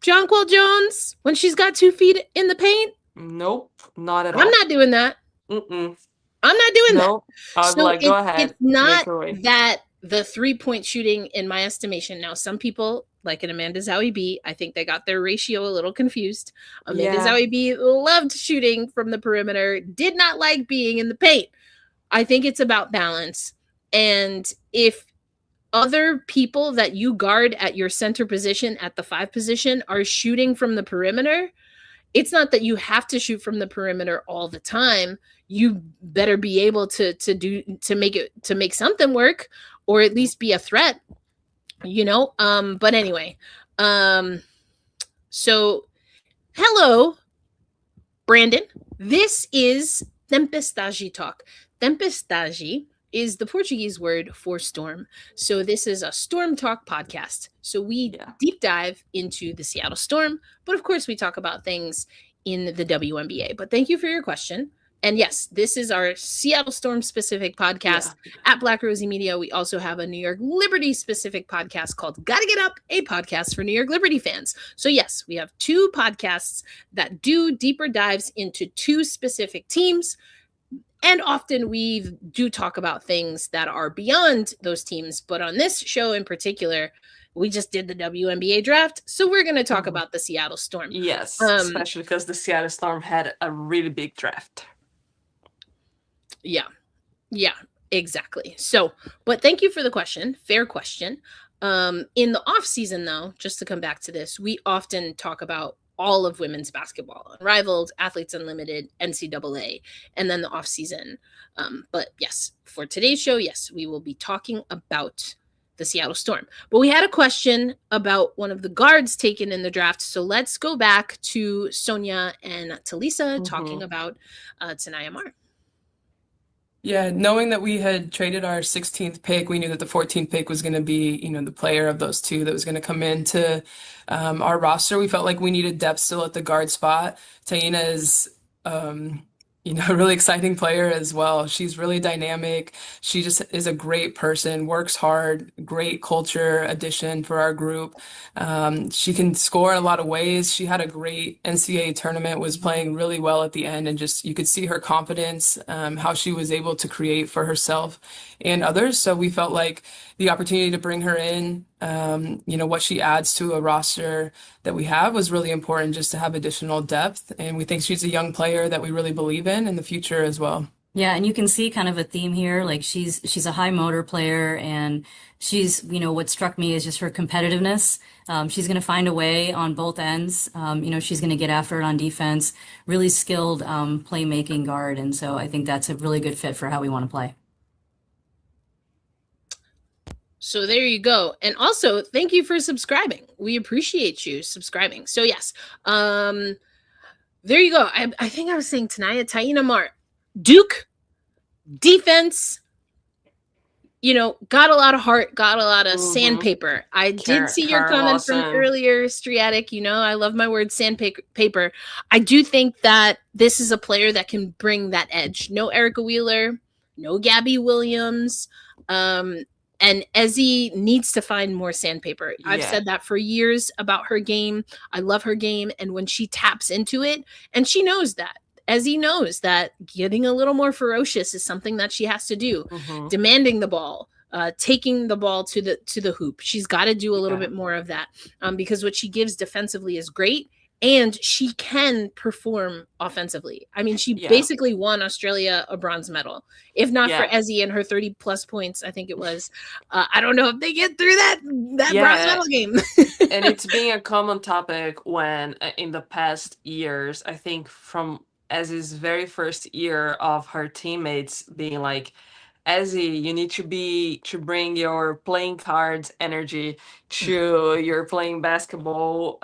Jonquel Jones when she's got 2 feet in the paint? Nope, not at all. I'm not doing that. Mm-mm. I'm not doing that. I was like, go ahead. It's not that the 3-point shooting, in my estimation. Now, some people, like an Amanda Zawi B, I think they got their ratio a little confused. Amanda Zawi B loved shooting from the perimeter, did not like being in the paint. I think it's about balance. And if other people that you guard at your center position, at the 5 position, are shooting from the perimeter, it's not that you have to shoot from the perimeter all the time. You better be able to make something work, or at least be a threat, but anyway, so hello, Brandon. This is Tempestade Talk. Tempestade is the Portuguese word for storm. So this is a Storm Talk podcast. So we deep dive into the Seattle Storm, but of course we talk about things in the WNBA. But thank you for your question. And yes, this is our Seattle Storm specific podcast at Black Rosie Media. We also have a New York Liberty specific podcast called Gotta Get Up, a podcast for New York Liberty fans. So yes, we have 2 podcasts that do deeper dives into 2 specific teams. And often we do talk about things that are beyond those teams. But on this show in particular, we just did the WNBA draft. So we're going to talk about the Seattle Storm. Yes, especially because the Seattle Storm had a really big draft. Yeah, exactly. So, but thank you for the question. Fair question. In the off season, though, just to come back to this, we often talk about all of women's basketball, Unrivaled, Athletes Unlimited, NCAA, and then the off season. But yes, for today's show, yes, we will be talking about the Seattle Storm. But we had a question about one of the guards taken in the draft. So let's go back to Sonia and Talisa talking about Tanaya Mar. Yeah, knowing that we had traded our 16th pick, we knew that the 14th pick was going to be, the player of those 2 that was going to come into our roster. We felt like we needed depth still at the guard spot. Taina is, a really exciting player as well. She's really dynamic. She just is a great person, works hard, great culture addition for our group. She can score in a lot of ways. She had a great NCAA tournament, was playing really well at the end, and just you could see her confidence, how she was able to create for herself and others. So we felt like the opportunity to bring her in, what she adds to a roster that we have was really important, just to have additional depth. And we think she's a young player that we really believe in the future as well. Yeah, and you can see kind of a theme here. Like she's a high motor player, and she's, what struck me is just her competitiveness. She's going to find a way on both ends. She's going to get after it on defense. Really skilled playmaking guard, and so I think that's a really good fit for how we want to play. So there you go. And also, thank you for subscribing. We appreciate you subscribing. So yes, there you go. I think I was saying Taina Mar, Duke, defense, got a lot of heart, got a lot of sandpaper. I did see your comment from earlier, Striatic. I love my word sandpaper. I do think that this is a player that can bring that edge. No Erica Wheeler, no Gabby Williams. And Ezzy needs to find more sandpaper. I've said that for years about her game. I love her game. And when she taps into it, and she knows that, Ezzy knows that getting a little more ferocious is something that she has to do. Demanding the ball, taking the ball to the hoop. She's got to do a little bit more of that, because what she gives defensively is great. And she can perform offensively. I mean, she basically won Australia a bronze medal. If not for Ezzy and her 30-plus points, I think it was. I don't know if they get through that bronze medal game. And it's been a common topic when, in the past years, I think from Ezzy's very first year of her teammates being like, Ezzy, you need to bring your playing cards energy to your playing basketball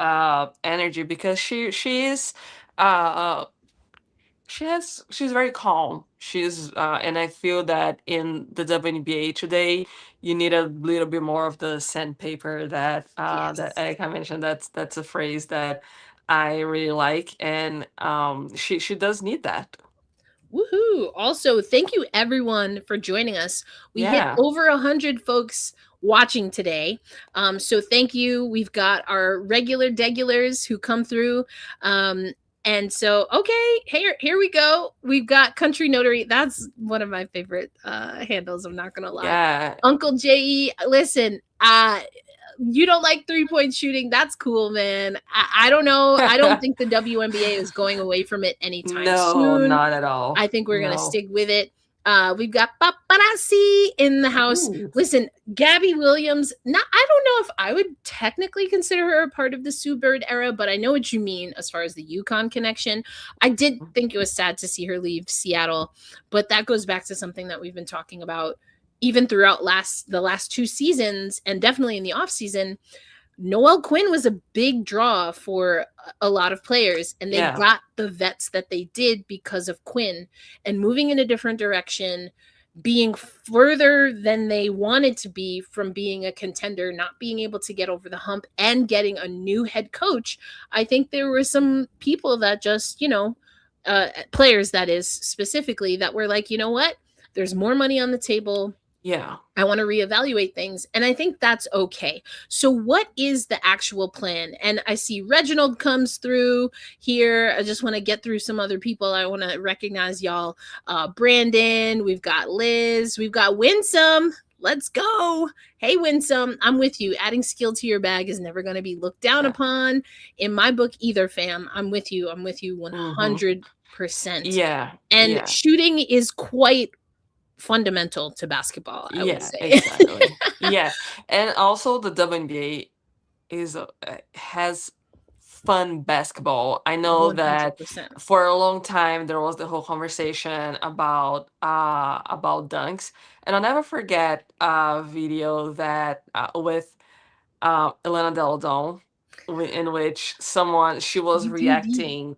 energy, because she's very calm. And I feel that in the WNBA today, you need a little bit more of the sandpaper that that Erika mentioned. That's a phrase that I really like, and she does need that. Woohoo! Also, thank you everyone for joining us. We hit over 100 folks watching today. So thank you. We've got our regulars who come through. And so, okay, here we go. We've got Country Notary. That's one of my favorite handles. I'm not going to lie. Yeah. Uncle J.E., listen, you don't like 3-point shooting. That's cool, man. I don't know. I don't think the WNBA is going away from it anytime soon. No, not at all. I think we're going to stick with it. We've got paparazzi in the house. Ooh. Listen, Gabby Williams. Not, I don't know if I would technically consider her a part of the Sue Bird era, but I know what you mean as far as the UConn connection. I did think it was sad to see her leave Seattle, but that goes back to something that we've been talking about even throughout the last 2 seasons, and definitely in the offseason. Noelle Quinn was a big draw for a lot of players, and they got the vets that they did because of Quinn, and moving in a different direction, being further than they wanted to be from being a contender, not being able to get over the hump, and getting a new head coach. I think there were some people that just, players that is specifically, that were like, you know what? There's more money on the table. Yeah. I want to reevaluate things. And I think that's okay. So what is the actual plan? And I see Reginald comes through here. I just want to get through some other people. I want to recognize y'all. Brandon, we've got Liz, we've got Winsome. Let's go. Hey, Winsome, I'm with you. Adding skill to your bag is never going to be looked down upon in my book either, fam. I'm with you. I'm with you 100%. Yeah. And shooting is quite fundamental to basketball, I would say. Exactly. Yeah. And also the WNBA has fun basketball. I know 100%. that for a long time there was the whole conversation about dunks, and I'll never forget a video that with Elena Del Don, in which she was reacting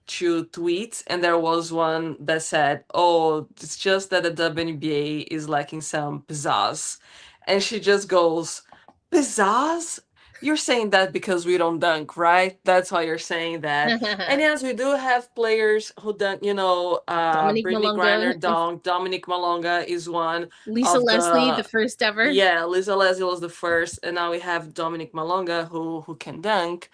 to tweets, and there was one that said, "Oh, it's just that the WNBA is lacking some pizzazz," and she just goes, "Pizzazz? You're saying that because we don't dunk, right? That's why you're saying that." And yes, we do have players who dunk. Dominique Brittany Malonga. Griner dunk. Dominique Malonga is one. Lisa Leslie, the first ever. Yeah, Lisa Leslie was the first, and now we have Dominique Malonga who can dunk,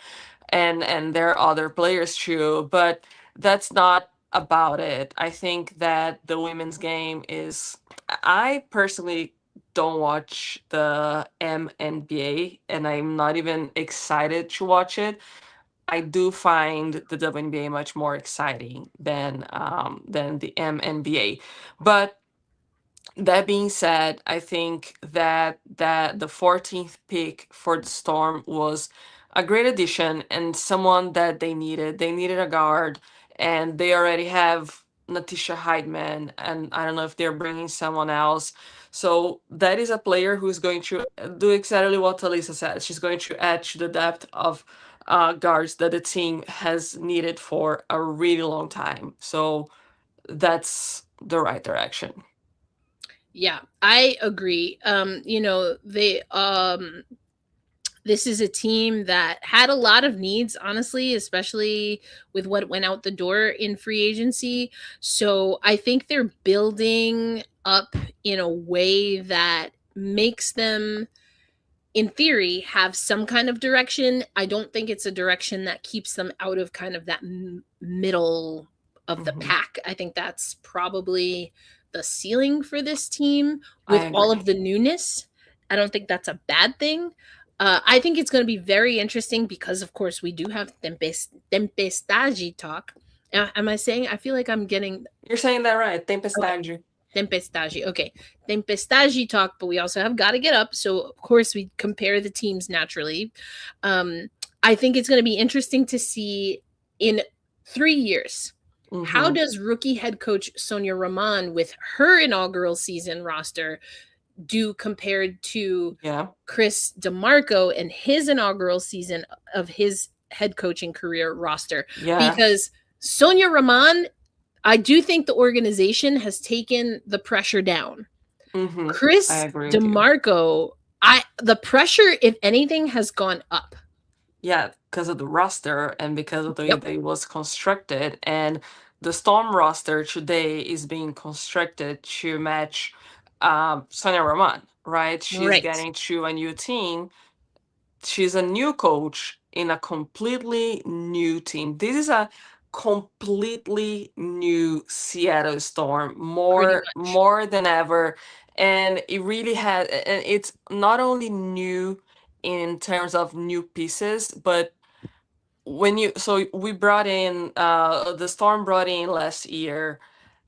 and there are other players too, but that's not about it. I think that the women's game is. I personally don't watch the MNBA, and I'm not even excited to watch it. I do find the WNBA much more exciting than the MNBA, but that being said, I think that the 14th pick for the Storm was a great addition and someone that they needed. They needed a guard, and they already have Natisha Heidman, and I don't know if they're bringing someone else. So that is a player who's going to do exactly what Talisa said. She's going to add to the depth of guards that the team has needed for a really long time. So that's the right direction. Yeah, I agree. This is a team that had a lot of needs, honestly, especially with what went out the door in free agency. So I think they're building up in a way that makes them, in theory, have some kind of direction. I don't think it's a direction that keeps them out of kind of that middle of the pack. I think that's probably the ceiling for this team with all of the newness. I don't think that's a bad thing. I think it's going to be very interesting because, of course, we do have Tempestade Talk. Am I saying? I feel like I'm getting. You're saying that right. Tempestade. Tempestade. Okay. Tempestade Talk, but we also have Got to Get Up. So, of course, we compare the teams naturally. I think it's going to be interesting to see in 3 years. How does rookie head coach Sonia Rahman, with her inaugural season roster, do compared to Chris DeMarco and his inaugural season of his head coaching career roster? Because Sonia Rahman, I do think the organization has taken the pressure down. Chris DeMarco, the pressure, if anything, has gone up. Yeah, because of the roster and because of the way that it was constructed. And the Storm roster today is being constructed to match Sonia Rahman, right? She's getting to a new team. She's a new coach in a completely new team. This is a completely new Seattle Storm, more than ever. And it really had, and it's not only new in terms of new pieces, but we brought in the Storm brought in last year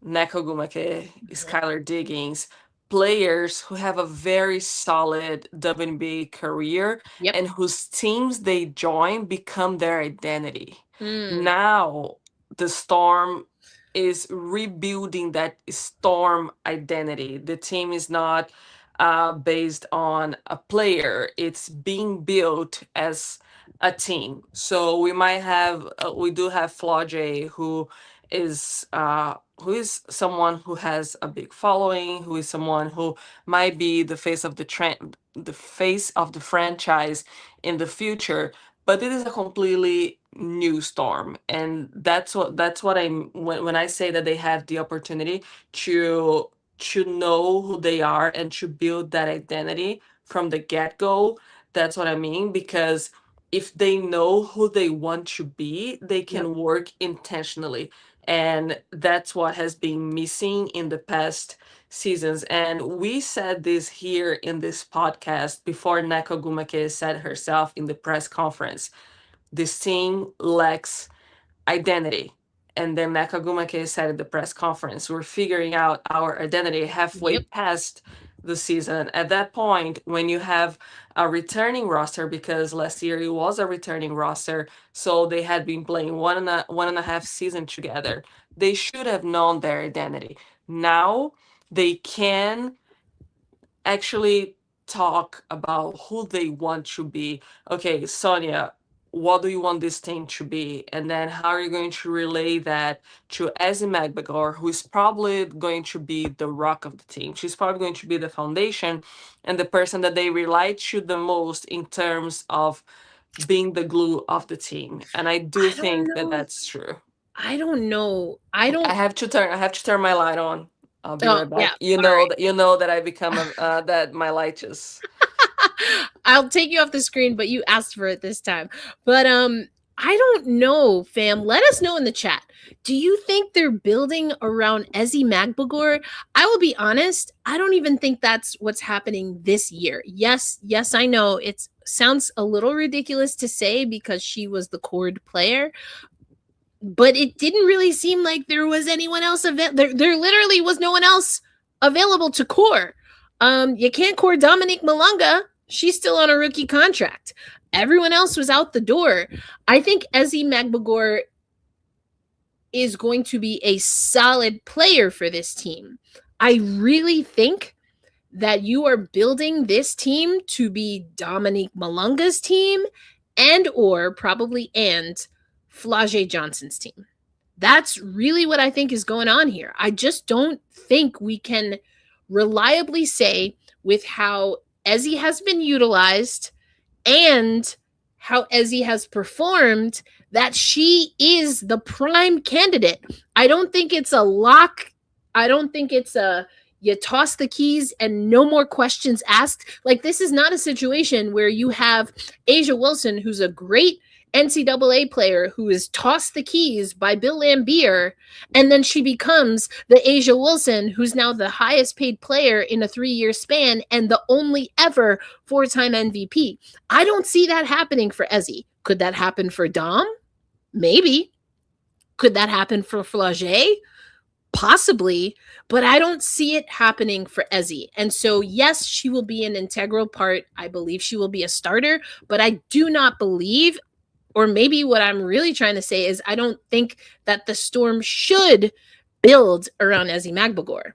Neko Gumake, Mhm. Skylar Diggins, players who have a very solid WNBA career Yep. and whose teams they join become their identity. Mm. Now the Storm is rebuilding that Storm identity. The team is not based on a player, it's being built as a team. So we do have Flau'jae who is someone who has a big following, who is someone who might be the face of the face of the franchise in the future. But it is a completely new Storm, and that's what when I say that they have the opportunity to know who they are and to build that identity from the get-go. That's what I mean, because if they know who they want to be, they Yep. can work intentionally. And that's what has been missing in the past seasons. And we said this here in this podcast before Neko Gumake said herself in the press conference. This team lacks identity. And then Nakagumake said at the press conference, we're figuring out our identity halfway Yep. past the season. At that point, when you have a returning roster, because last year it was a returning roster, so they had been playing one and a half season together, they should have known their identity. Now they can actually talk about who they want to be. Okay, Sonia, what do you want this team to be? And then how are you going to relay that to Ezzy Magbagor, who is probably going to be the rock of the team? She's probably going to be the foundation and the person that they rely to the most in terms of being the glue of the team. And I do I don't think that know. that's true. I don't know. I don't. I have to turn my light on. I'll be Oh, right yeah. back. All You know that I become that my light just. I'll take you off the screen, but you asked for it this time. But I don't know, fam. Let us know in the chat. Do you think they're building around Ezzy Magbagor? I will be honest, I don't even think that's what's happening this year. Yes, I know it sounds a little ridiculous to say because she was the cord player, but it didn't really seem like there was anyone else there literally was no one else available to core. You can't core Dominique Malonga. She's still on a rookie contract. Everyone else was out the door. I think Ezzy Magbagor is going to be a solid player for this team. I really think that you are building this team to be Dominique Malonga's team and Flau'jae Johnson's team. That's really what I think is going on here. I just don't think we can reliably say with how Ezzy has been utilized and how Ezzy has performed that she is the prime candidate. I don't think it's a lock. I don't think it's a you toss the keys and no more questions asked. Like, this is not a situation where you have A'ja Wilson, who's a great NCAA player who is tossed the keys by Bill Laimbeer, and then she becomes the A'ja Wilson, who's now the highest paid player in a 3-year span and the only ever 4-time MVP. I don't see that happening for Ezzy. Could that happen for Dom? Maybe. Could that happen for Flage? Possibly, but I don't see it happening for Ezzy. And so, yes, she will be an integral part. I believe she will be a starter, but I do not believe, or maybe what I'm really trying to say is I don't think that the Storm should build around Ezzy Magbagor.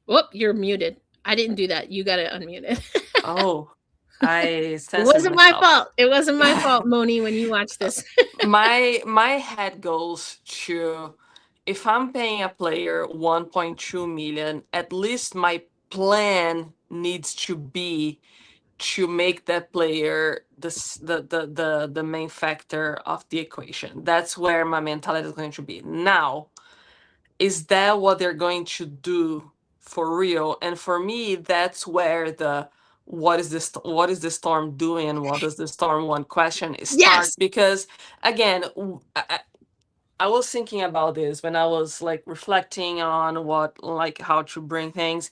Whoop, you're muted. I didn't do that. You got to unmute it. Oh, I It censored wasn't my myself. fault. It wasn't my fault, Moni, when you watch this. My head goes to, if I'm paying a player 1.2 million, at least my plan needs to be to make that player the main factor of the equation. That's where my mentality is going to be. Now, is that what they're going to do for real? And for me, that's where the what is the Storm doing and what does the Storm want question start. Yes. Because again, I was thinking about this when I was like reflecting on what, like, how to bring things.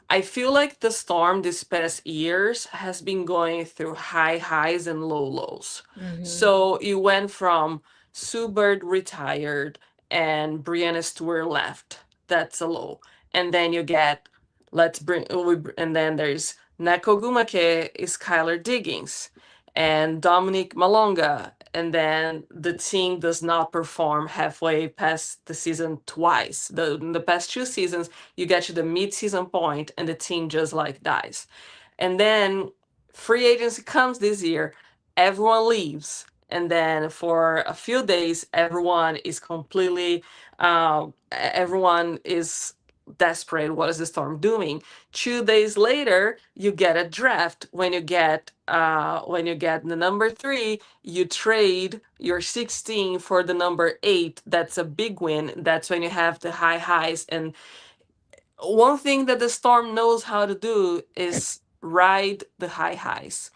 I feel like the Storm this past years has been going through high highs and low lows. So you went from Sue Bird retired and Brianna Stewart left. That's a low. And then you get and then there's Neko Gumake is Skylar Diggins and Dominique Malonga. And then the team does not perform halfway past the season twice. In the past 2 seasons, you get to the mid-season point and the team just like dies. And then free agency comes this year, everyone leaves. And then for a few days, everyone is everyone is desperate. What is the Storm doing? 2 days later, you get a draft. When you get the number 3, you trade your 16 for the number 8. That's a big win. That's when you have the high highs. And one thing that the Storm knows how to do is ride the high highs.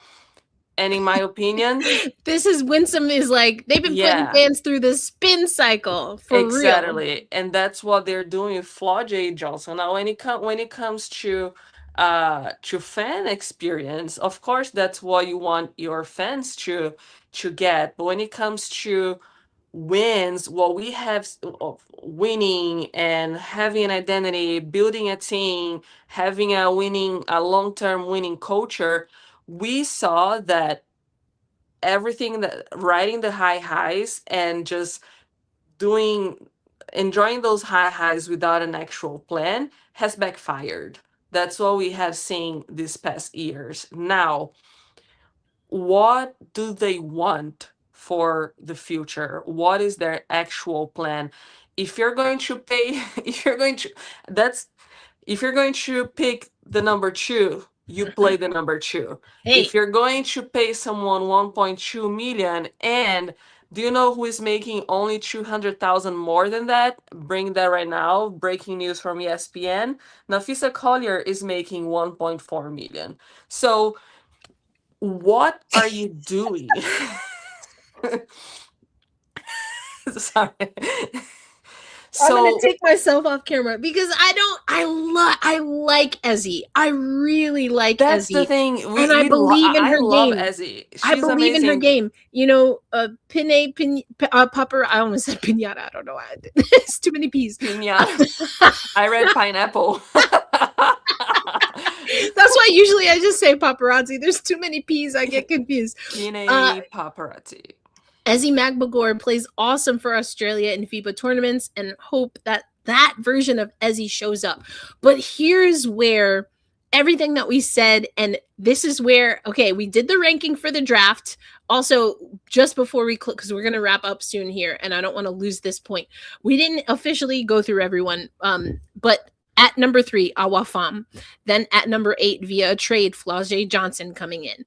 And in my opinion, this is Winsome is like they've been putting fans through the spin cycle for real. Exactly, and that's what they're doing with Flau'jae Johnson. Now, when it comes to fan experience, of course, that's what you want your fans to get. But when it comes to wins, what we have of winning and having an identity, building a team, having a long-term winning culture, we saw that everything that riding the high highs and just enjoying those high highs without an actual plan has backfired. That's what we have seen these past years. Now, what do they want for the future? What is their actual plan? If you're going to pay, if you're going to pick the number 2, you play the number 2. Hey. If you're going to pay someone 1.2 million, and do you know who is making only 200,000 more than that? Bring that right now. Breaking news from ESPN. Nafisa Collier is making 1.4 million. So what are you doing? Sorry. I'm gonna take myself off camera because I like Ezzy. I really like Ezzy. That's the thing. And I believe in her game. I love Ezzy. I believe in her game. You know, Pupper, I almost said pinata. I don't know why I did. It's too many P's. Pinata. I read pineapple. That's why usually I just say paparazzi. There's too many P's. I get confused. Paparazzi. Ezzy Magbagor plays awesome for Australia in FIBA tournaments and hope that version of Ezzy shows up. But here's where everything that we said, and this is where, okay, we did the ranking for the draft. Also, just before we click, because we're going to wrap up soon here, and I don't want to lose this point. We didn't officially go through everyone, but at number 3, Awa Fam. Then at number 8, via a trade, Flau'jae Johnson coming in.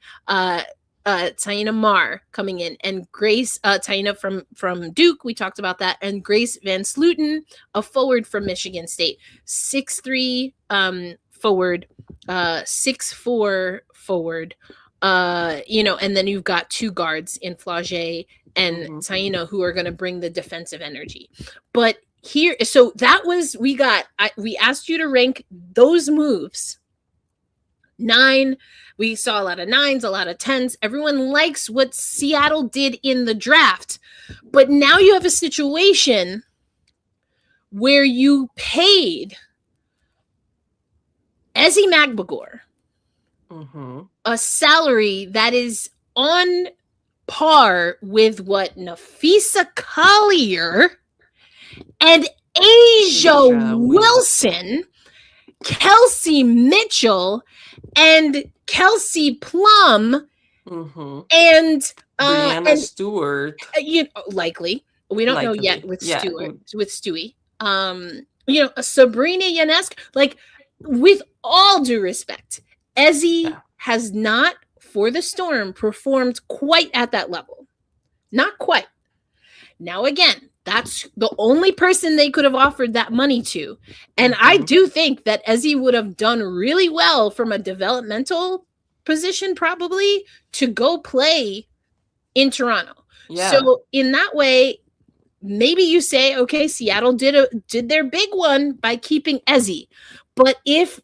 Taina Mar coming in, and Grace Taina from Duke, we talked about that, and Grace Van Sluten, a forward from Michigan State, 6'3" forward, 6'4" forward, and then you've got 2 guards in Flage and Taina who are going to bring the defensive energy. But here, so that was, we asked you to rank those moves. 9. We saw a lot of 9s, a lot of 10s. Everyone likes what Seattle did in the draft. But now you have a situation where you paid Ezzy Magbagor a salary that is on par with what Nafisa Collier and Asia Wilson, Kelsey Mitchell, and Kelsey Plum, and Brianna Stewart. Likely. We don't know yet with Stewart, with Stewie. Sabrina Ionescu. Like, with all due respect, Ezzy has not, for the Storm, performed quite at that level. Not quite. Now, again, that's the only person they could have offered that money to. And I do think that Ezzy would have done really well from a developmental position, probably, to go play in Toronto. Yeah. So in that way, maybe you say, okay, Seattle did their big one by keeping Ezzy. But if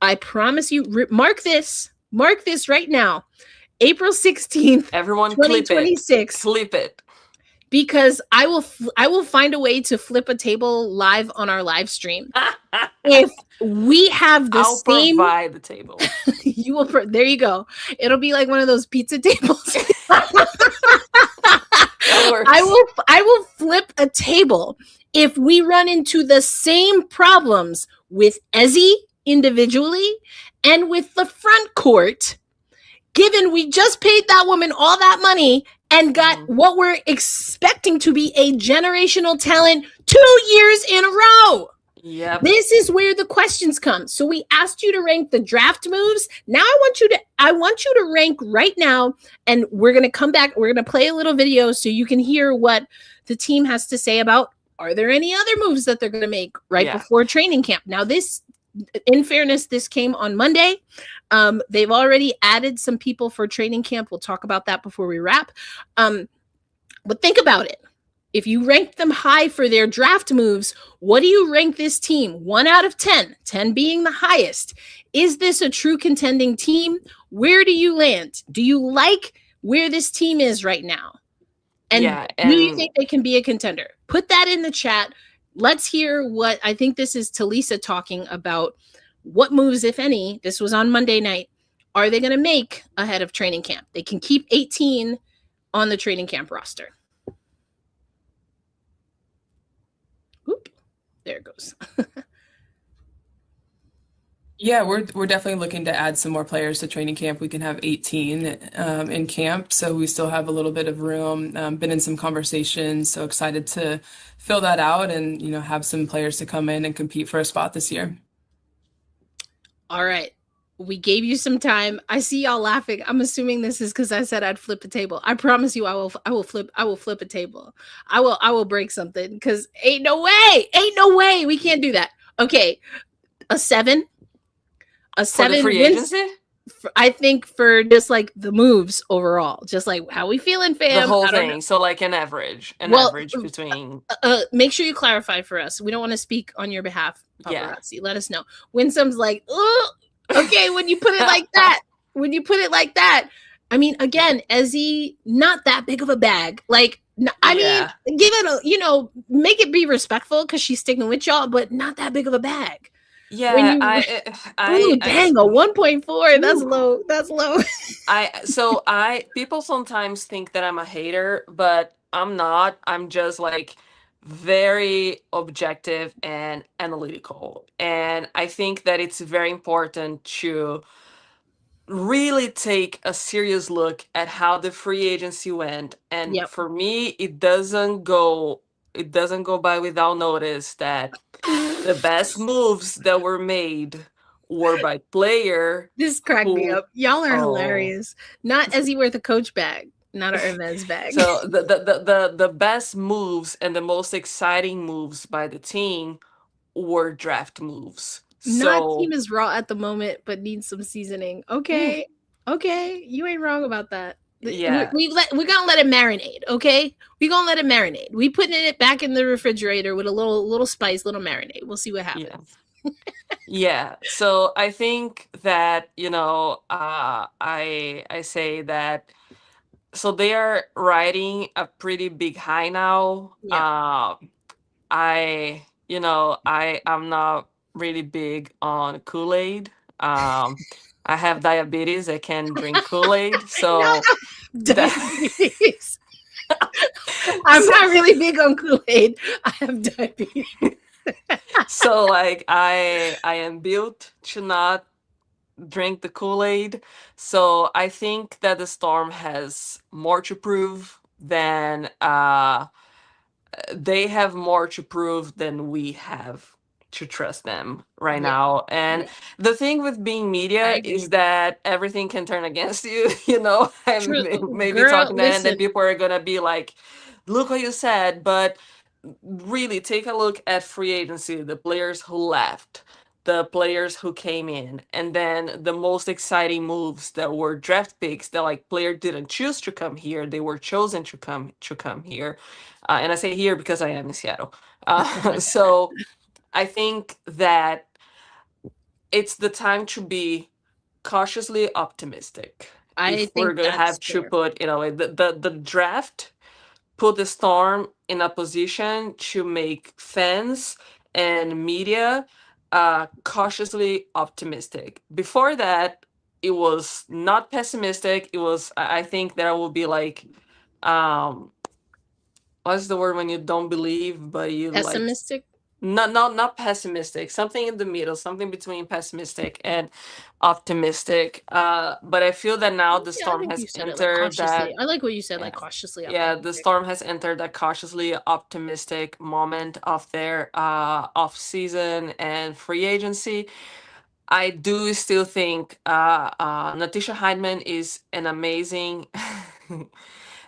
I promise you, mark this right now, April 16th, Everyone clip it. 2026. Clip it. Because I will find a way to flip a table live on our live stream. If we have the I'll same, provide the table. You will. There you go. It'll be like one of those pizza tables. That works. I will flip a table if we run into the same problems with Ezzy individually and with the front court. Given we just paid that woman all that money and got what we're expecting to be a generational talent 2 years in a row. Yep. This is where the questions come. So we asked you to rank the draft moves. Now I want you to rank right now, and we're going to come back. We're going to play a little video so you can hear what the team has to say about, are there any other moves that they're going to make before training camp? Now this, in fairness, this came on Monday. They've already added some people for training camp. We'll talk about that before we wrap. But think about it. If you rank them high for their draft moves, what do you rank this team? 1 out of 10, 10 being the highest. Is this a true contending team? Where do you land? Do you like where this team is right now? And do you think they can be a contender? Put that in the chat. Let's hear what, I think this is Talisa talking about. What moves, if any, this was on Monday night, are they going to make ahead of training camp? They can keep 18 on the training camp roster. Oop, there it goes. Yeah, we're definitely looking to add some more players to training camp. We can have 18 in camp, so we still have a little bit of room. Been in some conversations, so excited to fill that out and have some players to come in and compete for a spot this year. All right. We gave you some time. I see y'all laughing. I'm assuming this is because I said I'd flip a table. I promise you I will flip a table. I will break something because ain't no way. We can't do that. Okay. A 7. A 7 for the free agency? I think for just like the moves overall, just like how we feeling, fam. The whole thing. So like an average between. Make sure you clarify for us. We don't want to speak on your behalf. Paparazzi. Let us know. Winsom's like, oh, okay. When you put it like that, I mean, again, Ezzy, not that big of a bag. Like, I mean, give it make it be respectful because she's sticking with y'all, but not that big of a bag. Yeah, dang, a 1.4. That's low. People sometimes think that I'm a hater, but I'm not. I'm just like very objective and analytical. And I think that it's very important to really take a serious look at how the free agency went. And for me, it doesn't go by without notice that the best moves that were made were by player. This cracked me up. Y'all are hilarious. Not Ezzy worth a Coach bag, not a Hermes bag. So the best moves and the most exciting moves by the team were draft moves. Not team is raw at the moment, but needs some seasoning. Okay, you ain't wrong about that. Yeah, we're gonna let it marinate. Okay, we're gonna let it marinate. We putting it back in the refrigerator with a little spice, little marinade. We'll see what happens. Yeah. So I think that I say that. So they are riding a pretty big high now. Yeah. I'm not really big on Kool-Aid. I have diabetes. I can't drink Kool-Aid. So diabetes. I'm not really big on Kool-Aid. I have diabetes. So like I am built to not drink the Kool-Aid. So I think that the Storm has more to prove than they have more to prove than we have to trust them right now. And the thing with being media is that everything can turn against you, and maybe talking to them, and then people are gonna be like, look what you said. But really take a look at free agency, the players who left, the players who came in, and then the most exciting moves that were draft picks that like player didn't choose to come here, they were chosen to come here. And I say here because I am in Seattle. So I think that it's the time to be cautiously optimistic. I If we're think going to have that's to fair. put, the draft put the Storm in a position to make fans and media cautiously optimistic. Before that, it was not pessimistic. It was, I think there will be like, what's the word when you don't believe, but you like, Pessimistic. not pessimistic, something in the middle, something between pessimistic and optimistic. But I feel that now the Yeah, I Storm think you has said it like entered cautiously. that. I like what you said, Yeah. like cautiously Yeah, the optimistic. Storm has entered that cautiously optimistic moment of their off season and free agency. I do still think Natisha Heidman is an amazing.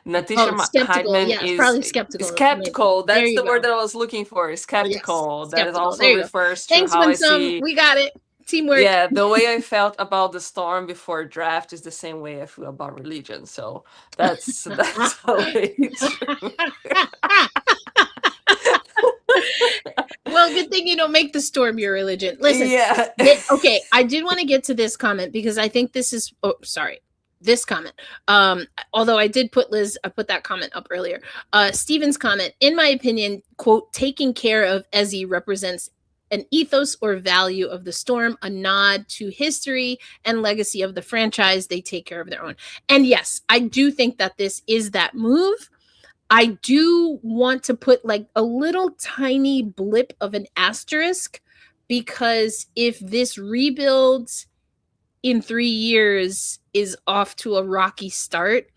Oh, skeptical. Heidman Yes, is probably skeptical. Maybe. skeptical. There That's you the word go. that I was looking for. Yes, Skeptical. That is skeptical. also There you go. refers to Thanks, how I Winsome. see. We got it. Teamwork. Yeah, the way I felt about the Storm before draft is the same way I feel about religion. So that's totally true. Well, good thing you don't make the Storm your religion. Listen, Yeah. okay, I did want to get to this comment because I think this is, oh, sorry, this comment. Although I did put I put that comment up earlier. Steven's comment, in my opinion, quote, taking care of Ezzy represents an ethos or value of the Storm, a nod to history and legacy of the franchise. They take care of their own. And yes, I do think that this is that move. I do want to put like a little tiny blip of an asterisk, because if this rebuild in 3 years is off to a rocky start,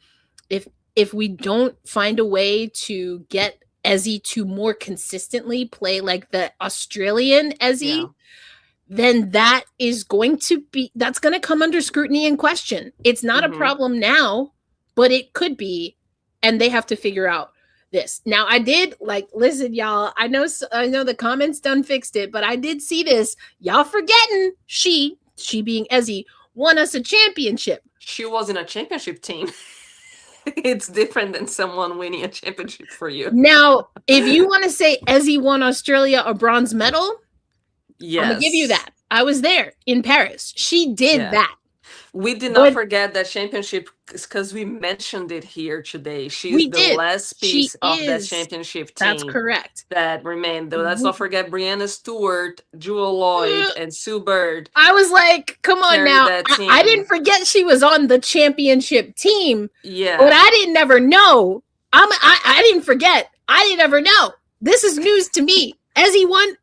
if we don't find a way to get Ezzy to more consistently play like the Australian Ezzy, Yeah. then that's going to come under scrutiny and question. It's not a problem now, but it could be, and they have to figure out this. Now, I did listen, y'all. I know the comments done fixed it, but I did see this. Y'all forgetting she being Ezzy won us a championship. She was in a championship team. It's different than someone winning a championship for you. Now, if you want to say Ezzy won Australia a bronze medal, yes, I'm gonna give you that. I was there in Paris. She did that. We did not forget that championship because we mentioned it here today. She's the last piece of that championship team. That's correct. That remained. Though, let's not forget Brianna Stewart, Jewel Lloyd, and Sue Bird. I was like, come on now. I didn't forget she was on the championship team. Yeah. But I didn't ever know. I didn't forget. I didn't ever know. This is news to me. Ezzy won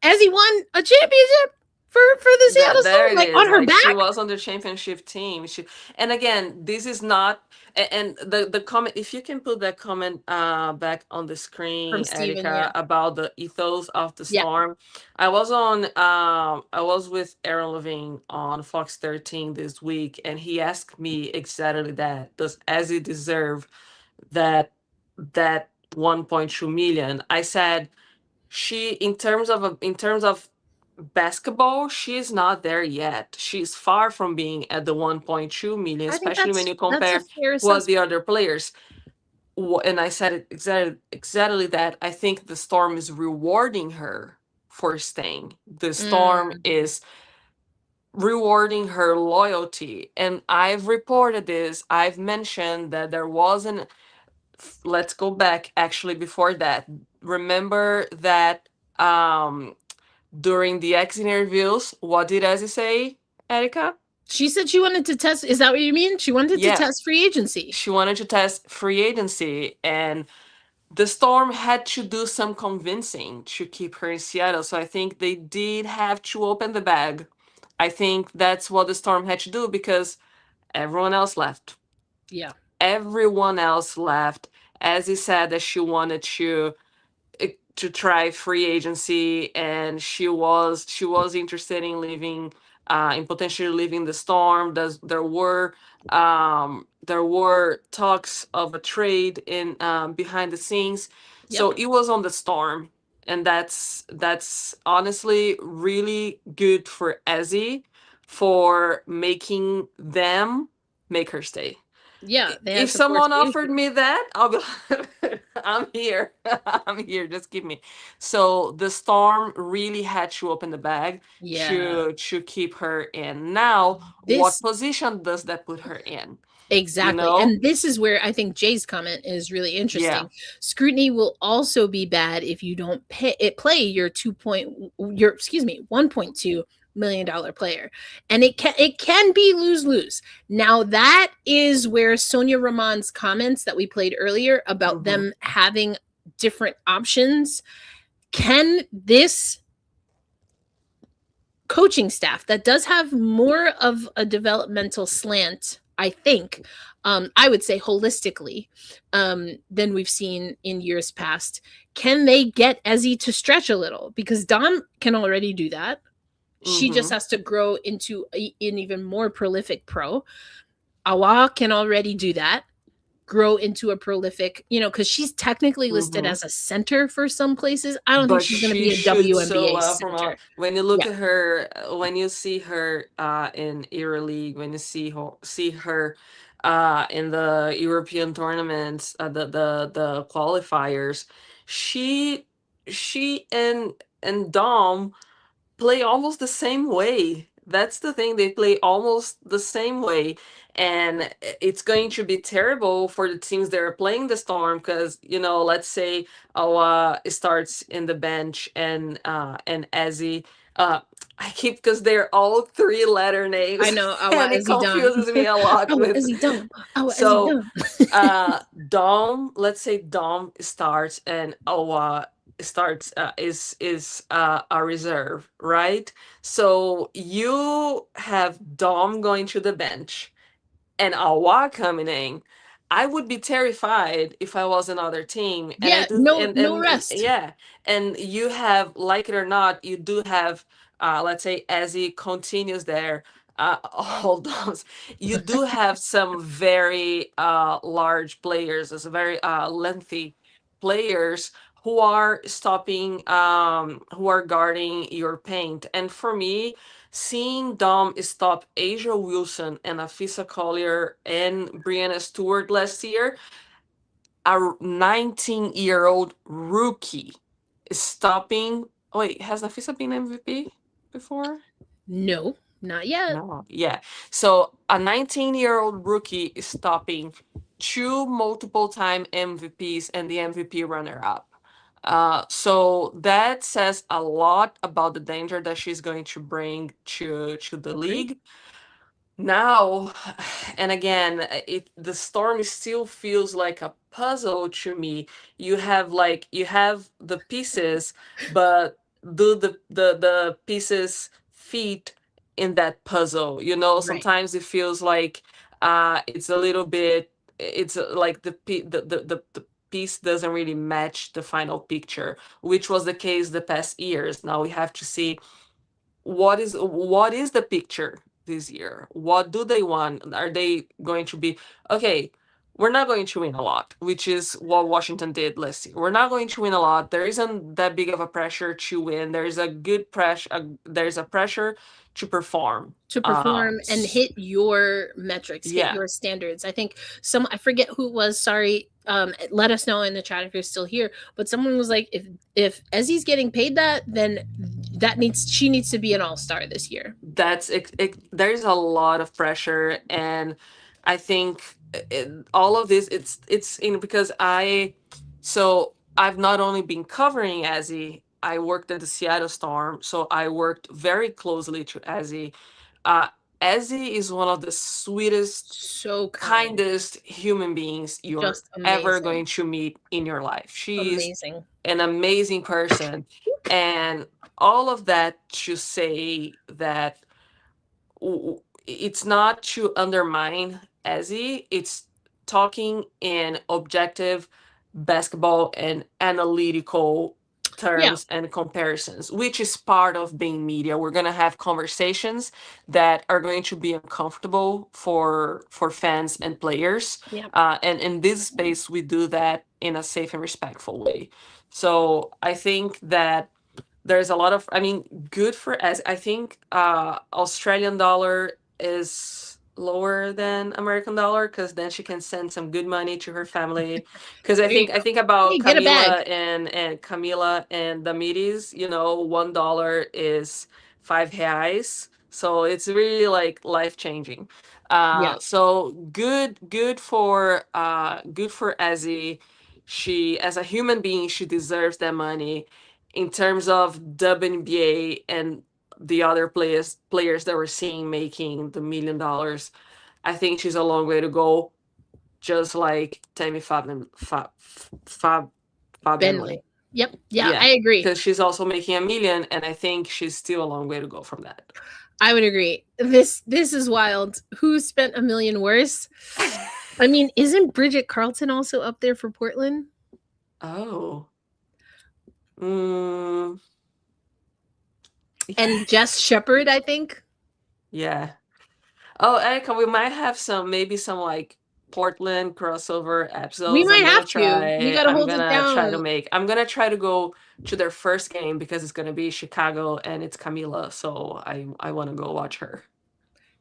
a championship for the Seattle Storm, like on her back. She was on the championship team. And again, this is not. And the comment, if you can put that comment back on the screen, Steven, Erica, about the ethos of the Storm. I was with Aaron Levine on Fox 13 this week, and he asked me exactly that. Does Ezzy deserve that 1.2 million? I said, in terms of basketball, she's not there yet. She's far from being at the 1.2 million, especially when you compare what the other players. And I said it exactly that. I think the Storm is rewarding her for staying. The Storm is rewarding her loyalty. And I've reported this. I've mentioned that there wasn't. Let's go back actually before that. Remember that during the exit interviews, what did Ezzy say, Erica? She said she wanted to test. Is that what you mean? She wanted to test free agency. She wanted to test free agency, and the Storm had to do some convincing to keep her in Seattle. So I think they did have to open the bag. I think that's what the Storm had to do because everyone else left. Yeah. Everyone else left. Ezzy said that she wanted to try free agency, and she was interested in leaving, in potentially leaving the Storm. There were talks of a trade in behind the scenes. So it was on the Storm, and that's honestly really good for Ezzy for making them make her stay. Yeah, if someone offered me that, I'm here. I'm here. Just give me. So the Storm really had to open the bag Yeah. to keep her in. Now, what This position does that put her in? You exactly. know? And this is where I think Jay's comment is really Yeah. interesting. Scrutiny will also be bad if you don't play your 1.2 million dollar player. And it can be lose-lose. Now that is where Sonia Ramon's comments that we played earlier about Mm-hmm. them having different options, can this coaching staff that does have more of a developmental slant, I think, I would say holistically, than we've seen in years past, can they get Ezzy to stretch a little? Because Dom can already do that. She just Mm-hmm. has to grow into an even more prolific pro. Awa can already do that, grow into a prolific, because she's technically listed Mm-hmm. as a center for some places. I don't think But she's going to she be a shoots so WNBA well from center. when you look Yeah, at her, when you see her in EuroLeague, when you see her in the European tournaments, the qualifiers, she she and Dom play almost the same way. That's the thing, they play almost the same way. And it's going to be terrible for the teams that are playing the Storm because, let's say Awa starts in the bench and Ezzy. Uh, I keep because they're all three-letter I names, know. and Awa it Ezzy Dom. confuses me a lot Awa with. Ezzy Dom. Awa Ezzy So Dom. uh let's say Dom starts and Awa starts is a reserve, right? So you have Dom going to the bench and Awa coming in. I would be terrified if I was another team. And I Yeah, do no and rest. yeah, and you have, like it or not, you do have let's say as he continues there, all those, you do have some very large players, as very lengthy players who are stopping, who are guarding your paint. And for me, seeing Dom stop Asia Wilson and Afisa Collier and Brianna Stewart last year, a 19-year-old rookie is stopping. Wait, has Afisa been MVP before? No, not yet. No. Yeah. So a 19-year-old rookie is stopping two multiple time MVPs and the MVP runner-up. So that says a lot about the danger that she's going to bring to the Agree. league. Now, and again, the Storm still feels like a puzzle to me. You have the pieces, but do the pieces fit in that puzzle? Right. Sometimes it feels like it's a little bit, it's like the piece doesn't really match the final picture, which was the case the past years. Now we have to see what is the picture this year. What do they want? Are they going to be okay? We're not going to win a lot, which is what Washington did last year. We're not going to win a lot. There isn't that big of a pressure to win. There's a good pressure. There's a pressure to perform. To perform and hit your metrics, hit Yeah, your standards. I think I forget who it was, sorry. Let us know in the chat if you're still here. But someone was like, if Ezzy's getting paid that, then she needs to be an all-star this year. there's a lot of pressure, and I think all of this, it's because I've not only been covering Ezzy, I worked at the Seattle Storm, so I worked very closely to Ezzy. uh Ezzy is one of the sweetest, So kind. kindest human beings you're Just ever amazing. going to meet in your life. She's Amazing. an amazing person. And all of that to say that it's not to undermine Ezzy, it's talking in objective basketball and analytical Yeah. terms and comparisons, which is part of being media. We're going to have conversations that are going to be uncomfortable for fans and players. Yeah. And in this space, we do that in a safe and respectful way. So I think that there's a lot of, I mean, good for, as I think Australian dollar is lower than American dollar, because then she can send some good money to her family. Because I There you think go. I think about Hey, get a bag. Camila and the Midis. $1 is R$ 5, so it's really like life changing. Yeah. So good for Ezzy. She, as a human being, she deserves that money. In terms of WNBA and the other players that we're seeing making the $1 million, I think she's a long way to go. Just like Tammy Fabian. Bentley. Yep. Yeah, Yeah, I agree. because she's also making $1 million, and I think she's still a long way to go from that. I would agree. This is wild. Who spent $1 million worse? I mean, isn't Bridget Carlton also up there for Portland? Oh. Mm. And Jess Shepard, I think. Yeah. Oh, Erica, we might have maybe some like Portland crossover We episodes. might have to. We got to hold it down. I'm gonna try to go to their first game because it's gonna be Chicago and it's Camila, so I want to go watch her.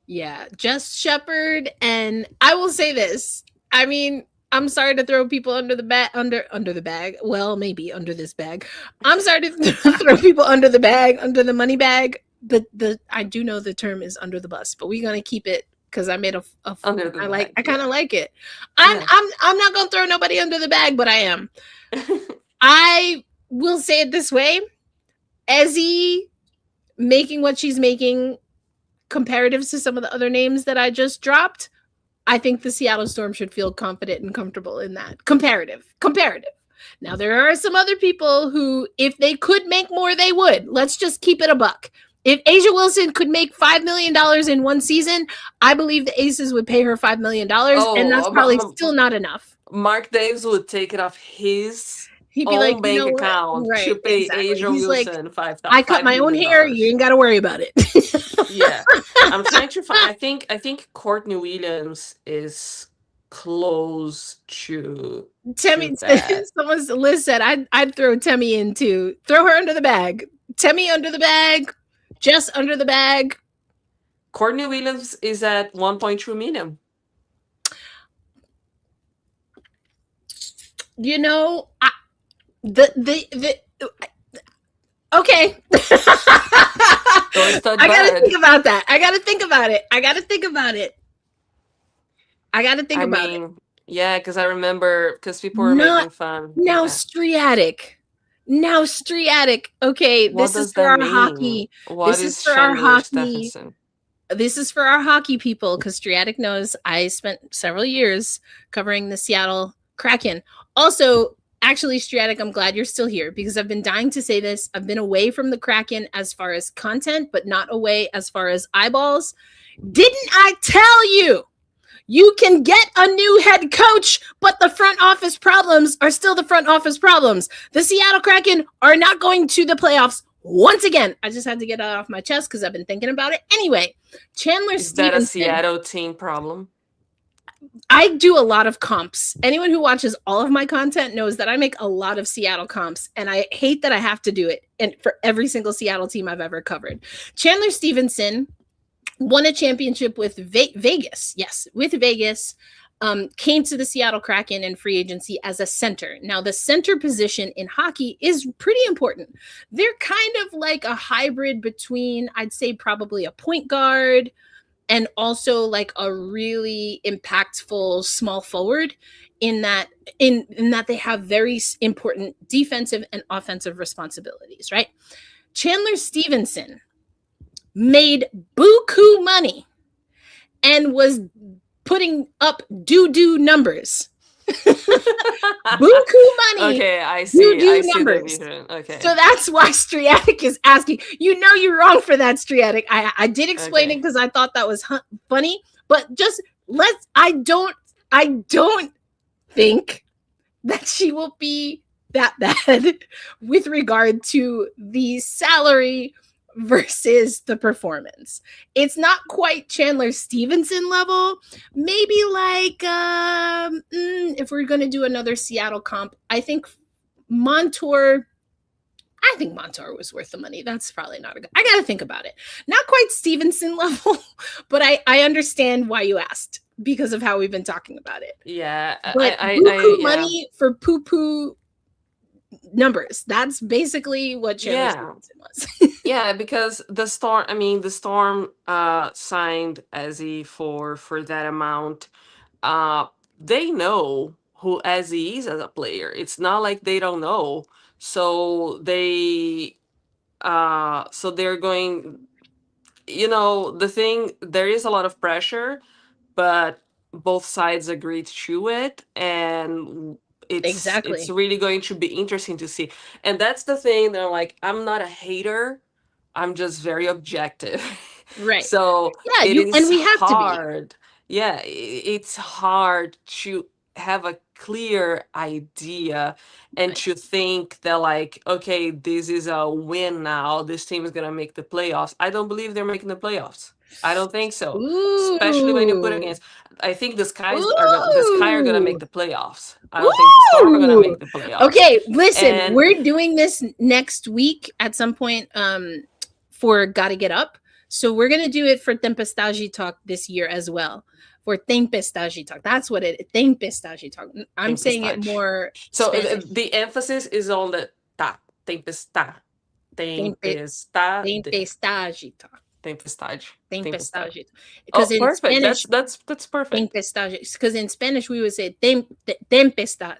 Yeah, Jess Shepard, and I will say this. I mean, I'm sorry to throw people under the bag. Well, maybe under this bag. I'm sorry to throw people under the bag, under the money bag. The I do know the term is under the bus, but we're gonna keep it because I made Under the bag, I kind of yeah. like it. Yeah. I'm not gonna throw nobody under the bag, but I am. I will say it this way: Ezzy making what she's making, comparatives to some of the other names that I just dropped, I think the Seattle Storm should feel confident and comfortable in that. Comparative. Now, there are some other people who, if they could make more, they would. Let's just keep it a buck. If A'ja Wilson could make $5 million in one season, I believe the Aces would pay her $5 million, and that's probably still not enough. Mark Davis would take it off his He'd be own like, bank you know account what? to pay exactly. A'ja He's like, Wilson $5 I cut my own hair. You ain't got to worry about it. Yeah, I'm trying to find. I think Courtney Williams is close to Temmie, that. someone's Liz said I'd throw Temmie into, throw her under the bag. Temmie under the bag, Jess under the bag. Courtney Williams is at 1.2 million. You know, okay. I gotta think about that. I gotta think about it. Yeah, because I remember, because people were making fun. Now, yeah. Striatic. Okay, What this is does for that our mean? hockey. What This is is for our Chandler hockey. Stephenson? This is for our hockey people, because Striatic knows I spent several years covering the Seattle Kraken. Also, actually, Striatic, I'm glad you're still here, because I've been dying to say this. I've been away from the Kraken as far as content, but not away as far as eyeballs. Didn't I tell you? You can get a new head coach, but the front office problems are still the front office problems. The Seattle Kraken are not going to the playoffs once again. I just had to get that off my chest because I've been thinking about it. Anyway, Chandler Is Stevenson. that a Seattle team problem? I do a lot of comps. Anyone who watches all of my content knows that I make a lot of Seattle comps, and I hate that I have to do it. And for every single Seattle team I've ever covered, Chandler Stevenson won a championship with Vegas. Yes, with Vegas. Came to the Seattle Kraken in free agency as a center. Now, the center position in hockey is pretty important. They're kind of like a hybrid between, I'd say, probably a point guard and also like a really impactful small forward, in that they have very important defensive and offensive responsibilities, right? Chandler Stevenson made buku money and was putting up doo-doo numbers. Buku money. Okay, I see. Numbers. Okay. So that's why Striatic is asking. You know you're wrong for that, Striatic. I did explain it because I thought that was funny, but just I don't think that she will be that bad with regard to the salary versus the performance. It's not quite Chandler Stevenson level. Maybe like if we're going to do another Seattle comp, I think Montour I think Montour was worth the money. That's probably not a good. I got to think about it. Not quite Stevenson level, but I understand why you asked because of how we've been talking about it. Yeah, But buku money for poo-poo numbers. That's basically what Chandler Stevenson was. Yeah, because the Storm signed Ezzy for that amount. They know who Ezzy is as a player. It's not like they don't know. So they're going, there is a lot of pressure, but both sides agreed to it, and it's really going to be interesting to see. And that's the thing that I'm not a hater, I'm just very objective. Right. So yeah, it is and we have hard. to be. Yeah, it's hard to have a clear idea and to think that okay, this is a win now. This team is gonna make the playoffs. I don't believe they're making the playoffs. I don't think so. Especially when you put against. I think the Sky are gonna make the playoffs. I don't think the Storm are gonna make the playoffs. Okay, listen, we're doing this next week at some point for Gotta Get Up. So we're gonna do it for Tempestade Talk this year as well. For Tempestade Talk. That's what it is. Tempestade Talk. I'm saying it more. So the emphasis is on the ta. Tempestade. Tempestade Talk. Tempestade. Tempestade. Oh, perfect. Spanish, that's perfect. Tempestade. Because in Spanish we would say tempestad.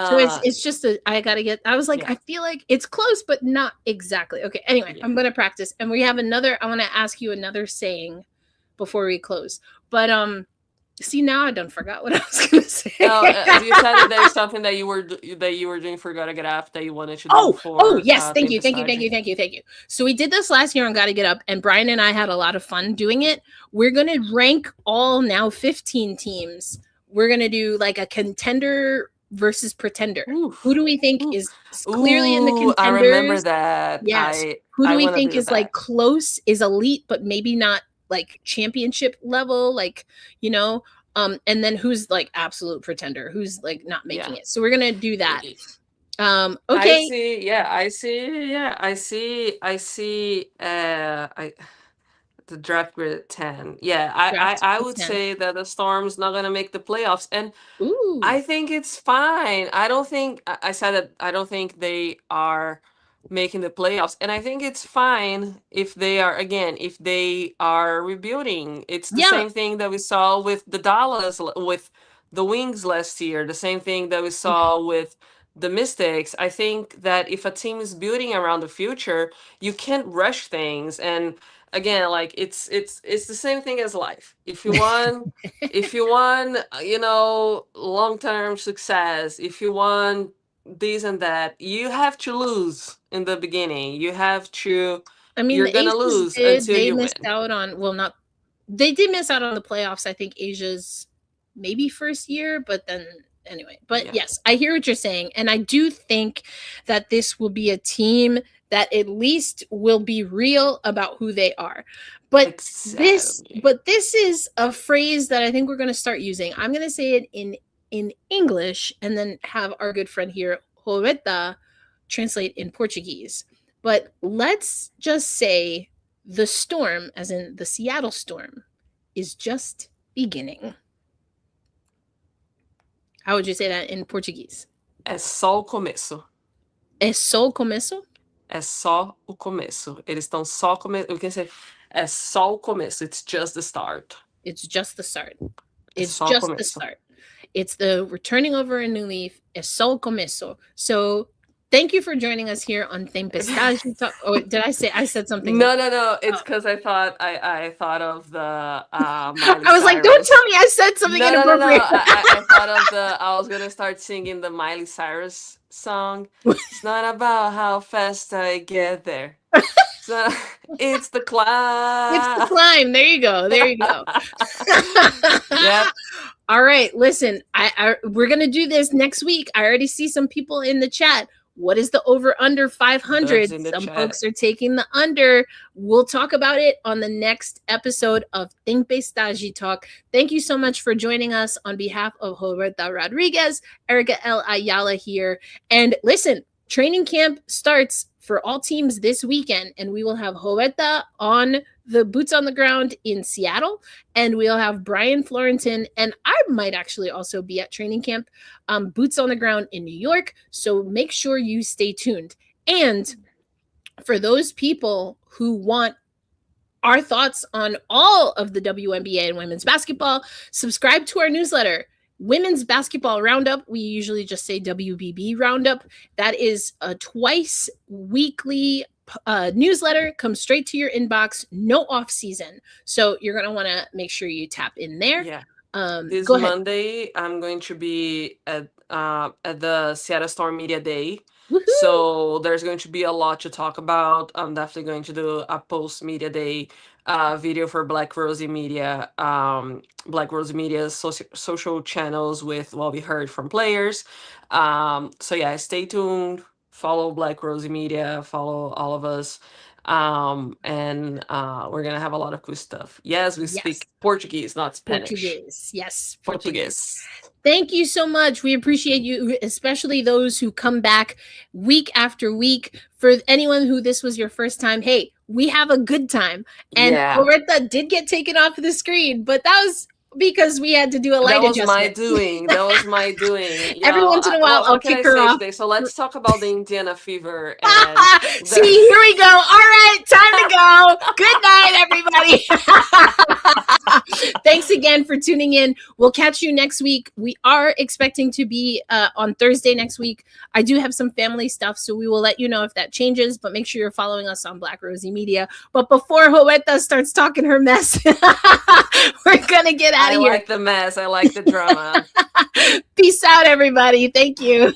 So it's just I gotta get. I was like, I feel like it's close, but not exactly. Okay. Anyway, I'm gonna practice, and we have another. I want to ask you another saying before we close. But see, now I done forgot what I was gonna say. No, you said that there's something that you were doing for Gotta Get Up that you wanted to do for. Yes, thank you. So we did this last year on Gotta Get Up, and Brian and I had a lot of fun doing it. We're gonna rank all now 15 teams. We're gonna do like a contender versus pretender. Who do we think is clearly in the contenders? I remember that. Yes. Who do we think is like close, is elite, but maybe not like championship level, and then who's like absolute pretender, who's like not making it. So we're gonna do that. Okay. I see the draft grid at 10. Yeah, I would 10. say that the Storm's not gonna make the playoffs, and I think it's fine. I don't think I said that I don't think they are making the playoffs, and I think it's fine if they are rebuilding. It's the same thing that we saw with the Dallas, with the Wings last year, the same thing that we saw with the Mystics. I think that if a team is building around the future, you can't rush things. And again, it's the same thing as life. If you want long-term success, if you want this and that, you have to lose in the beginning. You have to. You're gonna lose until you win. They did miss out on the playoffs. I think Asia's maybe first year, but then anyway. But yes, I hear what you're saying, and I do think that this will be a team that at least will be real about who they are. But this is a phrase that I think we're going to start using. I'm going to say it in English and then have our good friend here, Horeta, translate in Portuguese. But let's just say the Storm, as in the Seattle Storm, is just beginning. How would you say that in Portuguese? É só o começo. É só o começo? É só o começo. Eles estão só começando. We can say é só o começo. It's just the start. It's just the start. It's just the start. It's the returning over a new leaf. É só o começo. So thank you for joining us here on Tempestade Talk. Oh, did I said something? No. It's because I thought of the I was like, don't tell me I said something inappropriate. No. I was gonna start singing the Miley Cyrus song. It's not about how fast I get there. It's the climb. It's the climb. There you go. Yep. All right. Listen, we're gonna do this next week. I already see some people in the chat. What is the over under 500? Some folks are taking the under. We'll talk about it on the next episode of Tempestade Talk. Thank you so much for joining us on behalf of Roberta Rodriguez, Erica L. Ayala here. And listen, training camp starts for all teams this weekend, and we will have Joeta on the boots on the ground in Seattle, and we'll have Brian Florentin, and I might actually also be at training camp, boots on the ground in New York. So make sure you stay tuned. And for those people who want our thoughts on all of the WNBA and women's basketball, subscribe to our newsletter. Women's Basketball Roundup. We usually just say WBB Roundup. That is a twice weekly newsletter. Comes straight to your inbox. No off season. So you're going to want to make sure you tap in there. Yeah. This Monday, I'm going to be at the Seattle Storm Media Day. Woohoo! So there's going to be a lot to talk about. I'm definitely going to do a post media day video for Black Rosie Media, Black Rosie Media's social channels with what we heard from players. So yeah, stay tuned. Follow Black Rosie Media. Follow all of us. And we're gonna have a lot of cool stuff. Yes, we speak Portuguese, not Spanish. Portuguese. Yes, Portuguese. Thank you so much. We appreciate you, especially those who come back week after week. For anyone who this was your first time, hey, we have a good time. And Loretta did get taken off the screen, but that was because we had to do a light adjustment. That was my doing. Every once in a while, I'll kick her off. Today? So let's talk about the Indiana Fever. See, here we go. All right, time to go. Good night, everybody. Thanks again for tuning in. We'll catch you next week. We are expecting to be on Thursday next week. I do have some family stuff, so we will let you know if that changes, but make sure you're following us on Black Rosie Media. But before Joeta starts talking her mess, we're going to get out of here. I like the mess. I like the drama. Peace out, everybody. Thank you.